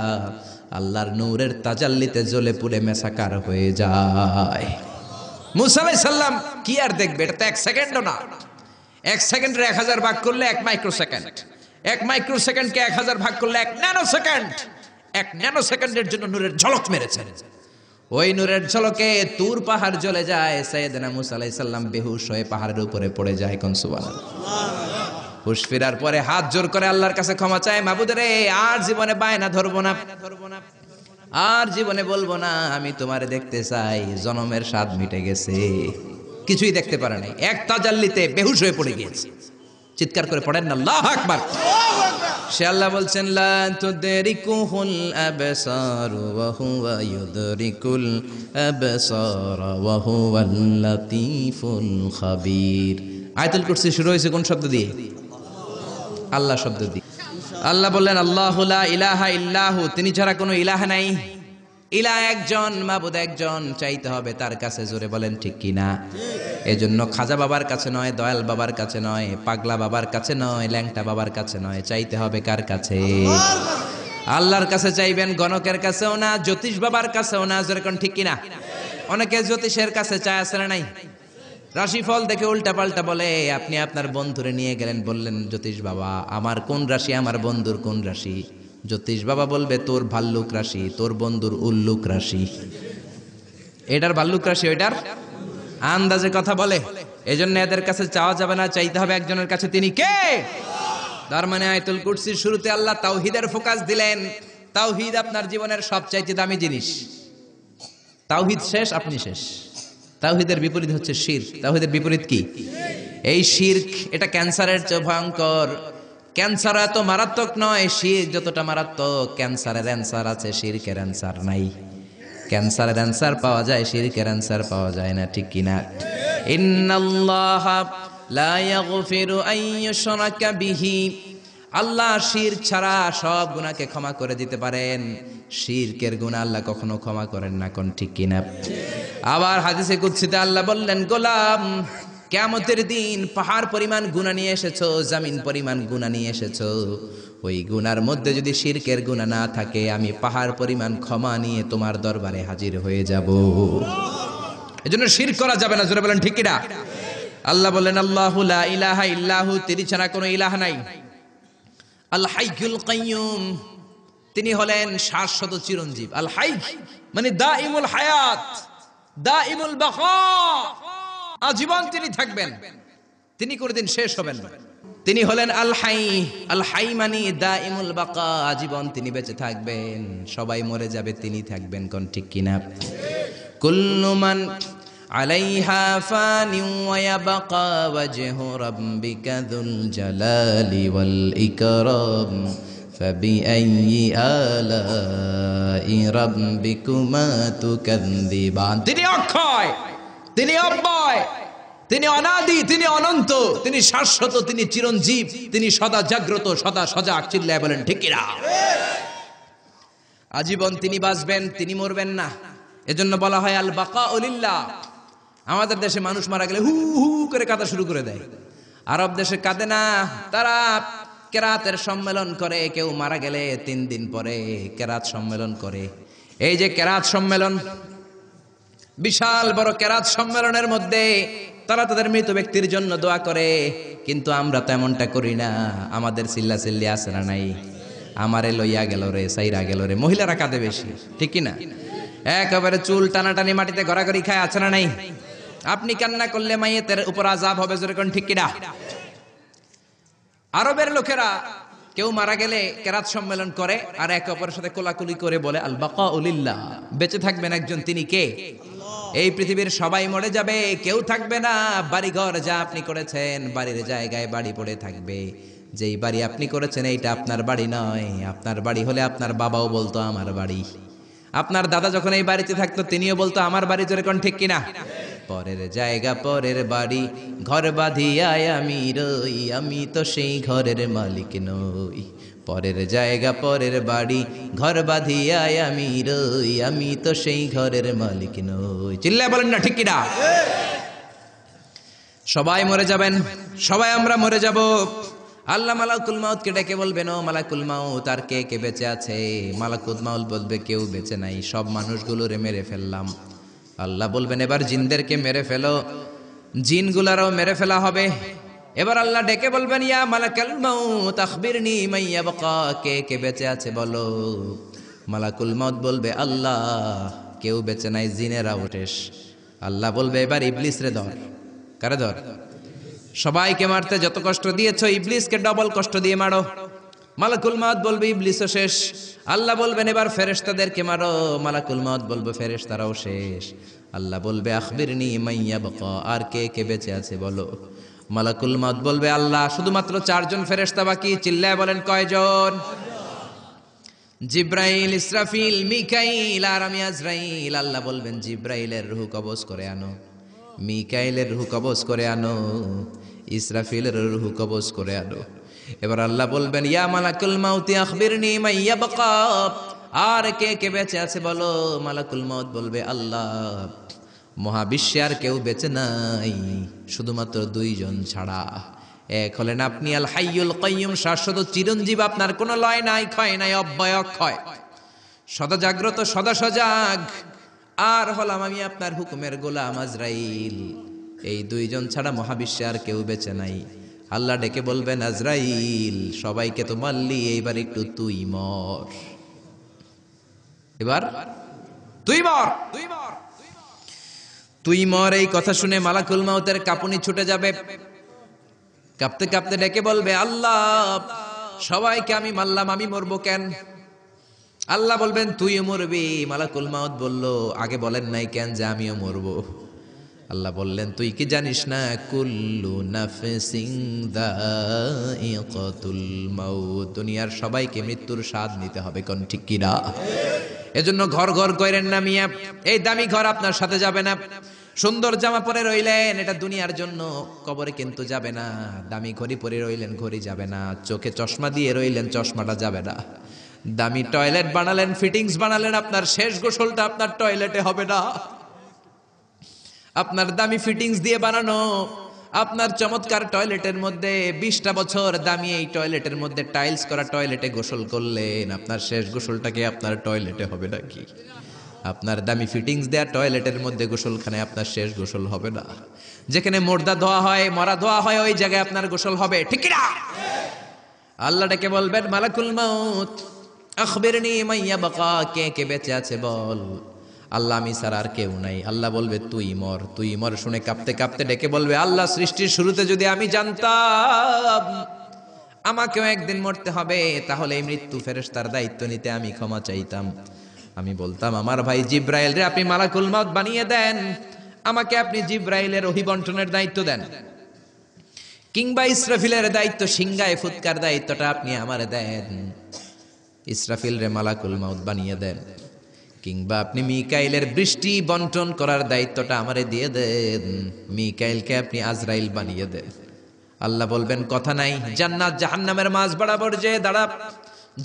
আল্লাহর নূরের তাজাল্লিতে জ্বলে পুড়ে মেসাকার হয়ে যায়। মূসা আলাইহিস সালাম কি আর দেখবে, এটা তো 1 সেকেন্ডও না। 1 সেকেন্ডে 1000 ভাগ করলে 1 মাইক্রোসেকেন্ড, 1 মাইক্রোসেকেন্ডকে 1000 ভাগ করলে 1 ন্যানো সেকেন্ড। 1 ন্যানো সেকেন্ডের জন্য নূরের ঝলক মেরেছেন। ওই নূরের ঝলকে তুর পাহাড় জ্বলে যায়। সাইয়েদনা মূসা আলাইহিস সালাম বেহুশ হয়ে পাহাড়ের উপরে পড়ে যায়। কোন সুবহানাল্লাহ। হুশ ফেরার পরে হাত জোর করে আল্লাহর কাছে ক্ষমা চায়, মাবুদ রে আর জীবনে বায়না ধরবো না, আর জীবনে বলবো না আমি তোমারে দেখতে চাই, জনমের স্বাদ মিটে গেছে। কিছুই দেখতে পারে নাই, এক তাজাল্লিতে বেহুশ হয়ে পড়ে গিয়েছে। চিৎকার করে পড়েন না আল্লাহু আকবার। সে আল্লাহ বলছেন লা তুদরিকুহুল আবসার ওয়া হুয়া ইউদরিকুল আবসার ওয়া হুয়াল লাতীফুল খাবীর। আয়াতুল কুরসি শুরু হয়েছে কোন শব্দ দিয়ে? আল্লাহ শব্দ দিয়ে। আল্লাহ বললেন আল্লাহু লা ইলাহা ইল্লাহু, তিনি ছাড়া কোনো ইলাহ নাই। ইলাহ একজন, মাবুদ একজন, চাইতে হবে তার কাছে। জোরে বলেন ঠিক কিনা? এজন্য খাজা বাবার কাছে নয়, দয়াল বাবার কাছে নয়, পাগলা বাবার কাছে নয়, ল্যাংটা বাবার কাছে নয়, চাইতে হবে কার কাছে? আল্লাহর কাছে চাইবেন, গণকের কাছেও না, জ্যোতিষ বাবার কাছেও না। জোরে কোন ঠিক কিনা? অনেকে জ্যোতিষের কাছে চায়, আছে না নাই? রাশিফল দেখে উল্টা পাল্টা বলে। আপনি আপনার বন্ধুরে নিয়ে গেলেন, বললেন জ্যোতিষ বাবা আমার কোন রাশি, আমার বন্ধুর কোন রাশি? জ্যোতিষ বাবা বলবে তোর ভাল্লুক রাশি, তোর বন্ধুর উল্লুক রাশি। এটার ভাল্লুক রাশি, ওইটার আন্দাজে কথা বলে। এজন্য এদের কাছে চাওয়া যাবে না, চাইতে হবে একজনের কাছে। তিনি কে? তার মানে আয়াতুল কুরসির শুরুতে আল্লাহ তাওহীদের ফোকাস দিলেন। তাওহীদ আপনার জীবনের সবচাইতে দামি জিনিস। তাওহীদ শেষ, আপনি শেষ। তাওহীদের বিপরীত হচ্ছে শিরক। তাওহীদের বিপরীত কি? এই শিরক। এটা ক্যান্সারের চেয়ে ভয়ঙ্কর। ক্যান্সার এত মারাত্মক নয়, শিরক যতটা মারাত্মক। ক্যান্সারের অ্যান্সার আছে, শিরকের অ্যান্সার নাই। ক্যান্সারের অ্যান্সার পাওয়া যায়, শিরকের অ্যান্সার পাওয়া যায় না, ঠিক কিনা? ইন্নাল্লাহা লা ইয়াগফিরু আন ইউশরাকা বিহি, আল্লাহ শিরক ছাড়া সব গুনাহকে ক্ষমা করে দিতে পারেন, শিরকের গুনাহ আল্লাহ কখনো ক্ষমা করেন না। কোন ঠিক কিনা? আবার হাদিসে কুদসিতে আল্লাহ বললেন গোলাম কিয়ামতের দিন পাহাড় পরিমাণ গুনাহ নিয়ে এসেছো, জমিন পরিমাণ গুনাহ নিয়ে এসেছো, ওই গুনার মধ্যে যদি শিরকের গুনাহ না থাকে, আমি পাহাড় পরিমাণ ক্ষমা নিয়ে তোমার দরবারে হাজির হয়ে যাব। এজন্য শিরক করা যাবে না। জোরে বলেন ঠিক কিনা? আল্লাহ বলেন আল্লাহু লা ইলাহা ইল্লাহু, তিনি ছাড়া কোনো ইলাহ নাই। আল হাইয়ুল কাইয়ুম, তিনি হলেন শাশ্বত চিরঞ্জীব। আল হাই মানে দাইমুল হায়াত, দাইমুল বাকা, আজীবন তিনি থাকবেন, তিনি কোনদিন শেষ হবেন না। তিনি হলেন আল হাই। আল হাই মানে দাইমুল বাকা, আজীবন তিনি বেঁচে থাকবেন। সবাই মরে যাবে, তিনি থাকবেন। কোন ঠিক কিনা? কুল্লু মান আলাইহা ফানি ওয়া ইয়াবকা ওয়াজহু রাব্বিকা যুল জালালি ওয়াল ইকরাম ফাবিআইয়ি আলাই রাব্বিকুমা তুকাযযিবান। তিনি অক্ষয়, তিনি অব্যয়, তিনি অনাদি, তিনি অনন্ত, তিনি শাশ্বত, তিনি চিরঞ্জীব, তিনি সদা জাগ্রত, সদা সজাগ। চিল্লায় বলেন ঠিক কিনা? আজীবন তিনি বাঁচবেন, তিনি মরবেন না। এজন্য বলা হয় আল বাকাউ লিল্লাহ। আমাদের দেশে মানুষ মারা গেলে হু হু করে কাঁদা শুরু করে দেয়। আরব দেশে কাঁদে না, তারা কেরাতের সম্মেলন করে। কেউ মারা গেলে 3 দিন পরে কেরাত সম্মেলন করে। এই যে কেরাত সম্মেলন, বিশাল বড় কেরাত সম্মেলনের মধ্যে তারা তাদের মৃত ব্যক্তির জন্য দোয়া করে। কিন্তু আমরা তো এমনটা করি না। আমাদের চিল্লা চিল্লি আছে না নাই? আমারে লইয়া গেল রে, সাইরা গেল রে। মহিলারা কাঁদে বেশি, ঠিক কিনা? একেবারে চুল টানাটানি মাটিতে গড়াগড়ি খায়, আছে না নাই? আপনি কান্না করলে মাইয়েতের উপর আযাব হবে, যেরকম ঠিক কিনা? আরবের লোকেরা কেউ মারা গেলে কেরাত সম্মেলন করে আর একে অপরের সাথে কোলাকুলি করে বলে আল বাকাউ লিল্লাহ। বেঁচে থাকবেন একজন, তিনি কে? এই পৃথিবীর সবাই মরে যাবে, কেউ থাকবে না। বাড়িঘর যা আপনি করেছেন, বাড়ির জায়গায় বাড়ি পড়ে থাকবে। যেই বাড়ি আপনি করেছেন এইটা আপনার বাড়ি নয়। আপনার বাড়ি হলে আপনার বাবাও বলতো আমার বাড়ি। আপনার দাদা যখন এই বাড়িতে থাকতো, তিনিও বলতো আমার বাড়ি। জোরে কোন ঠিক কিনা? পরের জায়গা পরের বাড়ি, ঘর বাঁধিয়া আমি রই, আমি তো সেই ঘরের মালিক নই। পরের জায়গা পরের বাড়ি, ঘর বাঁধিয়া আমি রই, আমি তো সেই ঘরের মালিক নই। চিল্লায় বলেন না ঠিক কিনা? সবাই মরে যাবেন, সবাই আমরা মরে যাব। আল্লাহ মালাকুল মাউতকে ডেকে বলবেন, ও মালাকুল মাউত, আর কে কে বেঁচে আছে? মালাকুল মাউত বলবে, কেউ বেঁচে নাই, সব মানুষগুলোরে মেরে ফেললাম। আল্লাহ বলবেন, এবার জিনদেরকে মেরে ফেলো। জিনগুলারও মেরে ফেলা হবে। এবার আল্লাহ ডেকে বলবেন, ইয়া মালাকুল মাউত আখবিরনি মান ইয়াবকা, কে কে বেঁচে আছে বলো। মালাকুল মাউত বলবে, আল্লাহ কেউ বেঁচে নাই, জিনেরাও শেষ। আল্লাহ বলবে, এবার ইবলিস রে ধর। কারে ধর? সবাইকে মারতে যত কষ্ট দিয়েছো, ইবলিসকে ডবল কষ্ট দিয়ে মারো। মালাকুল মাউত বলবে, ইবলিসও শেষ। আল্লাহ বলবেন, এবার ফেরেশতাদেরকে মারো। মালাকুল মাউত বলবে, ফেরেশতারাও শেষ। আল্লাহ বলবে, আখবিরনি মান ইয়াবকা, আর কে কে বেঁচে আছে বলো। মালাকুল মাউত বলবে, আল্লাহ শুধুমাত্র 4 জন ফেরেশতা বাকি। চিল্লায় বলেন কয়জন? জিব্রাইল, ইসরাফিল, মিকাইল আর আমি আজরাইল। আল্লাহ বলবেন, জিব্রাইলের রূহ কবজ করে আনো, মিকাইলের রূহ কবজ করে আনো, ইসরাফিলের রূহ কবজ করে আনো। এবার আল্লাহ বলবেন, ইয়া মালাকুল মাউতি আখবিরনি মান ইয়াবকা, আর কে কে বেঁচে আছে বলো। মালাকুল মাউত বলবে, আল্লাহ মহাবিশ্বে আর কেউ বেঁচে নাই, শুধুমাত্র 2 জন ছাড়া। এক হলেন আপনি আল হাইয়ুল কাইয়ুম, শাশ্বত চিরঞ্জীব, আপনার কোনো লয় নাই, ক্ষয় নাই, অব্যয় অক্ষয়, সদা জাগ্রত, সদা সজাগ। আর হলাম আমি আপনার হুকুমের গোলাম আজরাইল। এই 2 জন ছাড়া মহাবিশ্বে আর কেউ বেঁচে নাই। আল্লাহ ডেকে বলবেন, আজরাইল সবাইকে তো মারলি, এইবার একটু তুই মর। এবার তুই মর, তুই মর। এই কথা শুনে মালাকুল মাউতের কাঁপুনি ছুটে যাবে। কাঁপতে কাঁপতে ডেকে বলবে, আল্লাহ সবাইকে আমি মারলাম, আমি মরবো কেন? আল্লাহ বলবেন, তুইও মরবি। মালাকুল মাউত বলল, আগে বলেন নাই কেন যে আমিও মরবো? আল্লাহ বললেন, তুই কি জানিস না, কুল্লু নাফসিন যায়িকাতুল মাউত, দুনিয়ার সবাইকে মৃত্যুর স্বাদ নিতে হবে। কোন ঠিক কি না? এজন্য ঘর ঘর কইরেন না মিয়া, এই দামি ঘর আপনার সাথে যাবে না। সুন্দর জামা পরে রইলেন, এটা দুনিয়ার জন্য, কবরে কিন্তু যাবে না। দামি ঘড়ি পরে রইলেন, ঘড়ি যাবে না। চোখে চশমা দিয়ে রইলেন, চশমাটা যাবে না। দামি টয়লেট বানালেন, ফিটিংস বানালেন, আপনার শেষ গোসলটা আপনার টয়লেটে হবে না। আপনার দামি ফিটিংস দিয়ে বানানো আপনার চমৎকার টয়লেটের মধ্যে 20টা বছর দামি এই টয়লেটের মধ্যে টাইলস করা টয়লেটে গোসল করলেন, আপনার শেষ গোসলটাকে আপনার টয়লেটে হবে নাকি? আপনার দামি ফিটিংস দেয়া টয়লেটের মধ্যে গোসলখানায় আপনার শেষ গোসল হবে না। যেখানে মুর্দা ধোয়া হয়, মরা ধোয়া হয়, ওই জায়গায় আপনার গোসল হবে, ঠিক না? আল্লাহ ডেকে বলবেন, মালাকুল মাউত আখবিরনি মাইয়া বাকা, কে কে বেঁচে আছে বল। আল্লাহ, আমি ছাড়া আর কেউ নাই। আল্লাহ বলবে, তুই মর, তুই মর। শুনে কাঁপতে কাঁপতে ডেকে বলবে, আল্লাহ, সৃষ্টির শুরুতে যদি আমি জানতাম আমাকেও একদিন মরতে হবে, তাহলে এই মৃত্যু ফেরেশতার দায়িত্ব নিতে আমি ক্ষমা চাইতাম। আমি বলতাম, আমার ভাই জিব্রাইল রে আপনি মালাকুল মাউত বানিয়ে দেন, আমাকে আপনি জিব্রাইলের ওহী বন্টনের দায়িত্ব দেন, কিংবা ইসরাফিলের দায়িত্ব, সিংহায় ফুৎকার দায়িত্বটা আপনি আমারে দেন। ইসরাফিল রে মালাকুল মাউত বানিয়ে দেন, কিংবা আপনি মিকাইলের বৃষ্টি বন্টন করার দায়িত্বটা আমারে দিয়ে দেন, মিকাইলকে আপনি আজরাইল বানিয়ে দেন। আল্লাহ বলবেন, কথা নাই। জান্নাত জাহান্নামের মাঝ বরাবর যে দাঁড়া,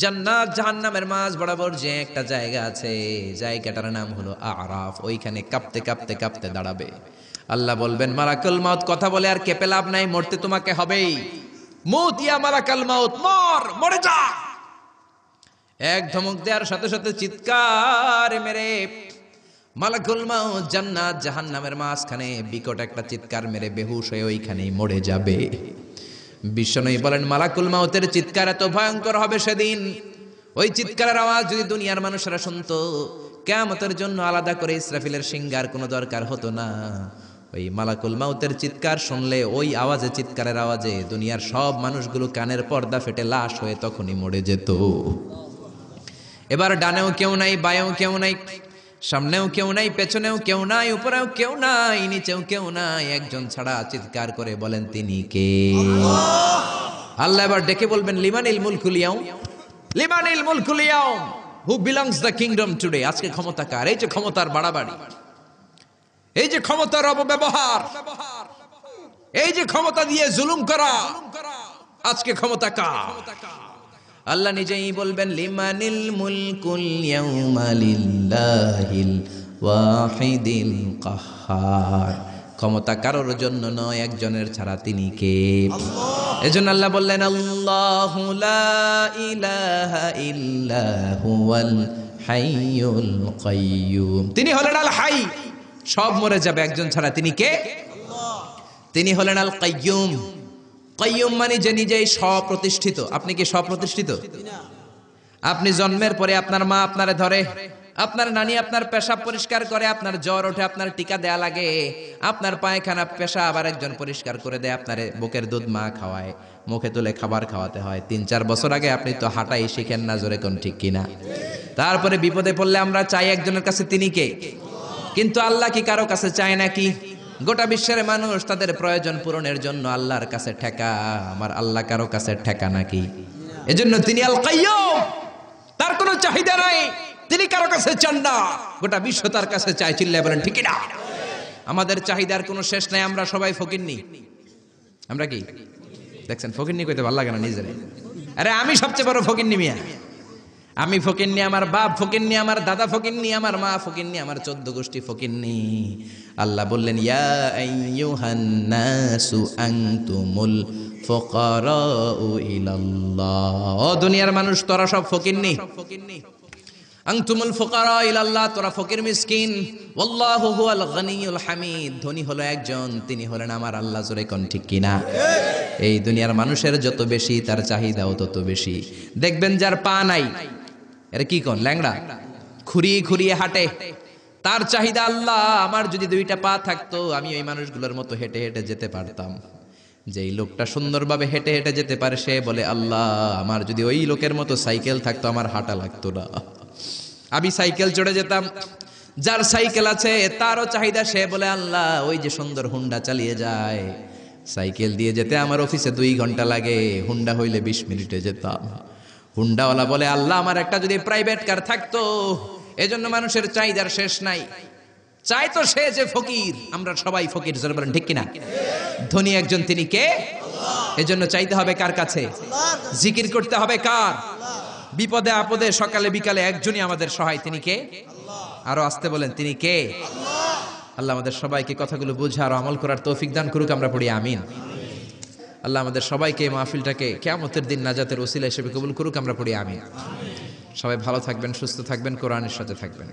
জান্নাত জাহান্নামের মাঝ বরাবর যে একটা জায়গা আছে, জায়গাটার নাম হলো আরাফ। ওইখানে কাঁপতে কাঁপতে কাঁপতে দাঁড়াবে। আল্লাহ বলবেন, মালাকুল মাউত কথা বলে আর কেঁপে লাভ নাই, মরতে তোমাকে হবেই। মুত ইয়া মালাকুল মাউত, মর, মরে যা। এক ধমক দেওয়ার সাথে সাথে চিৎকার মেরে মালাকুল মাউত জান্নাত জাহান্নামের মাঝখানে বিকট একটা চিৎকার মেরে বেহুশ হয়ে ওইখানেই মরে যাবে। বিশ্বনবী বলেন, মালাকুল মাউতের চিৎকার এত ভয়ঙ্কর হবে সেদিন, ওই চিৎকারের আওয়াজ যদি দুনিয়ার মানুষেরা শুনতো, কিয়ামতের জন্য আলাদা করে ইসরাফিলের সিংহার কোনো দরকার হতো না। ওই মালাকুল মাউতের চিৎকার শুনলে, ওই আওয়াজে, চিৎকারের আওয়াজে দুনিয়ার সব মানুষগুলো কানের পর্দা ফেটে লাশ হয়ে তখনই মরে যেত। এবার ডানেও কেউ নাই, বায়েও কেউ নাই, সামনেও কেউ নাই, পেছনেও কেউ নাই, উপরেও কেউ নাই, নিচেও কেউ নাই, একজন ছাড়া। চিৎকার করে বলেন, তিনি কে? আল্লাহ এবার ডেকে বলবেন, লিমানিল মুলকুল ইয়াউম, লিমানিল মুলকুল ইয়াউম, who belongs the kingdom today. আজকে ক্ষমতা কার? এই যে ক্ষমতার বাড়াবাড়ি, এই যে ক্ষমতার অপব্যবহার, এই যে ক্ষমতা দিয়ে জুলুম করা, আজকে ক্ষমতা কার? আল্লাহ নিজেই বলবেন, লিমানিল মুলকুল ইয়াউমা লিল্লাহিল ওয়াহিদিল কাহ্হার। ক্ষমতা কারোর জন্য নয়, একজনের ছাড়া, তিনি কে? এজন্য আল্লাহ বললেন, আল্লাহু লা ইলাহা ইল্লা হুয়াল হাইয়ুল কাইয়্যুম। তিনি হলেন আল হাই, সব মরে যাবে, একজন ছাড়া, তিনি কে? তিনি হলেন আল কাইয়্যুম। কাইয়্যুম মানে যে নিজেই স্বপ্রতিষ্ঠিত। আপনি কি স্বপ্রতিষ্ঠিত? আপনি জন্মের পরে আপনার মা আপনারে ধরে, আপনার নানি আপনার পেশাব পরিষ্কার করে, আপনার জ্বর ওঠে আপনার টিকা দেয়া লাগে, আপনার পায়খানা পেশাব আবার একজন পরিষ্কার করে দেয়, আপনার বুকের দুধ মা খাওয়ায়, মুখে তুলে খাবার খাওয়াতে হয়। 3-4 বছর আগে আপনি তো হাঁটাই শিখেন না, জোরে কোন ঠিক কিনা? তারপরে বিপদে পড়লে আমরা চাই একজনের কাছে, তিনি কে? কিন্তু আল্লাহ কি কারো কাছে চায় নাকি? গোটা বিশ্বের মানুষ তাদের প্রয়োজন পূরণের জন্য আল্লাহর কাছে ঠেকা, আমার আল্লাহ কারো কাছে ঠেকা নাকি? এজন্য তিনি আল কাইয়্যুম, তার কোনো চাহিদা নাই, তিনি কারো কাছে চান না, গোটা বিশ্ব তার কাছে চায়। চিল্লায় বলেন ঠিক না? আমাদের চাহিদার কোনো শেষ নাই, আমরা সবাই ফকিন্নি। আমরা কি দেখছেন? ফকিন্নি কইতে ভালো লাগে না নিজেরে। আরে আমি সবচেয়ে বড় ফকিন্নি মিয়া, আমি ফকিন্নি, আমার বাপ ফকিন্নি, আমার দাদা ফকিন্নি, আমার মা ফকিন্নি, আমার 14 গোষ্ঠী ফকিন্নি। আল্লাহ বললেন, ইয়া আইয়ুহান নাসু আনতুমুল ফুকারাউ ইলাল্লাহ। ও দুনিয়ার মানুষ, তোরা সব ফকিন্নি। আনতুমুল ফুকারা ইলাল্লাহ, তোরা ফকির মিসকিন। ওয়াল্লাহু হুয়াল গনিয়ুল হামিদ, ধনী হলো একজন, তিনি হলেন আমার আল্লাহ। জোরে কোন ঠিক কিনা? এই দুনিয়ার মানুষের যত বেশি, তার চাহিদাও তত বেশি। দেখবেন যার পা নাই, এরা কি কোন ল্যাংড়া, খুঁড়িয়ে খুঁড়িয়ে হাঁটে, তার চাহিদা আল্লাহ, আমার যদি 2টা পা থাকতো, আমি ওই মানুষগুলোর মতো হেঁটে হেঁটে যেতে পারতাম। যেই লোকটা সুন্দরভাবে হেঁটে হেঁটে যেতে পারে, সে বলে, আল্লাহ, আমার যদি ওই লোকের মতো সাইকেল থাকতো, আমার হাঁটা লাগতো না, আমি সাইকেল চড়ে যেতাম। যার সাইকেল আছে তারও চাহিদা, সে বলে, আল্লাহ, ওই যে সুন্দর হুন্ডা চালিয়ে যায়, সাইকেল দিয়ে যেতে আমার অফিসে 2 ঘন্টা লাগে, হুন্ডা হইলে 20 মিনিটে যেতাম। হুন্ডাওয়ালা বলে, আল্লাহ, আমার একটা যদি প্রাইভেট কার থাকতো। এজন্য মানুষের চাহিদার শেষ নাই। চাই তো সে যে ফকির, আমরা সবাই ফকির। জোরে বলেন ঠিক কিনা? ধনী একজন, তিনি কে? এজন্য চাইতে হবে কার কাছে? জিকির করতে হবে কার? বিপদে আপদে সকালে বিকালে একজনই আমাদের সহায়, তিনি কে? আরো আসতে বলেন, তিনি কে? আল্লাহ আমাদের সবাইকে কথাগুলো বুঝে আর আমল করার তৌফিক দান করুক, আমরা পড়ি আমিন। আল্লাহ আমাদের সবাইকে এই মাহফিলটাকে কিয়ামতের দিন নাজাতের ওসিলা হিসেবে কবুল করুক, আমরা পড়ি আমিন। সবাই ভালো থাকবেন, সুস্থ থাকবেন, কোরআনের সাথে থাকবেন।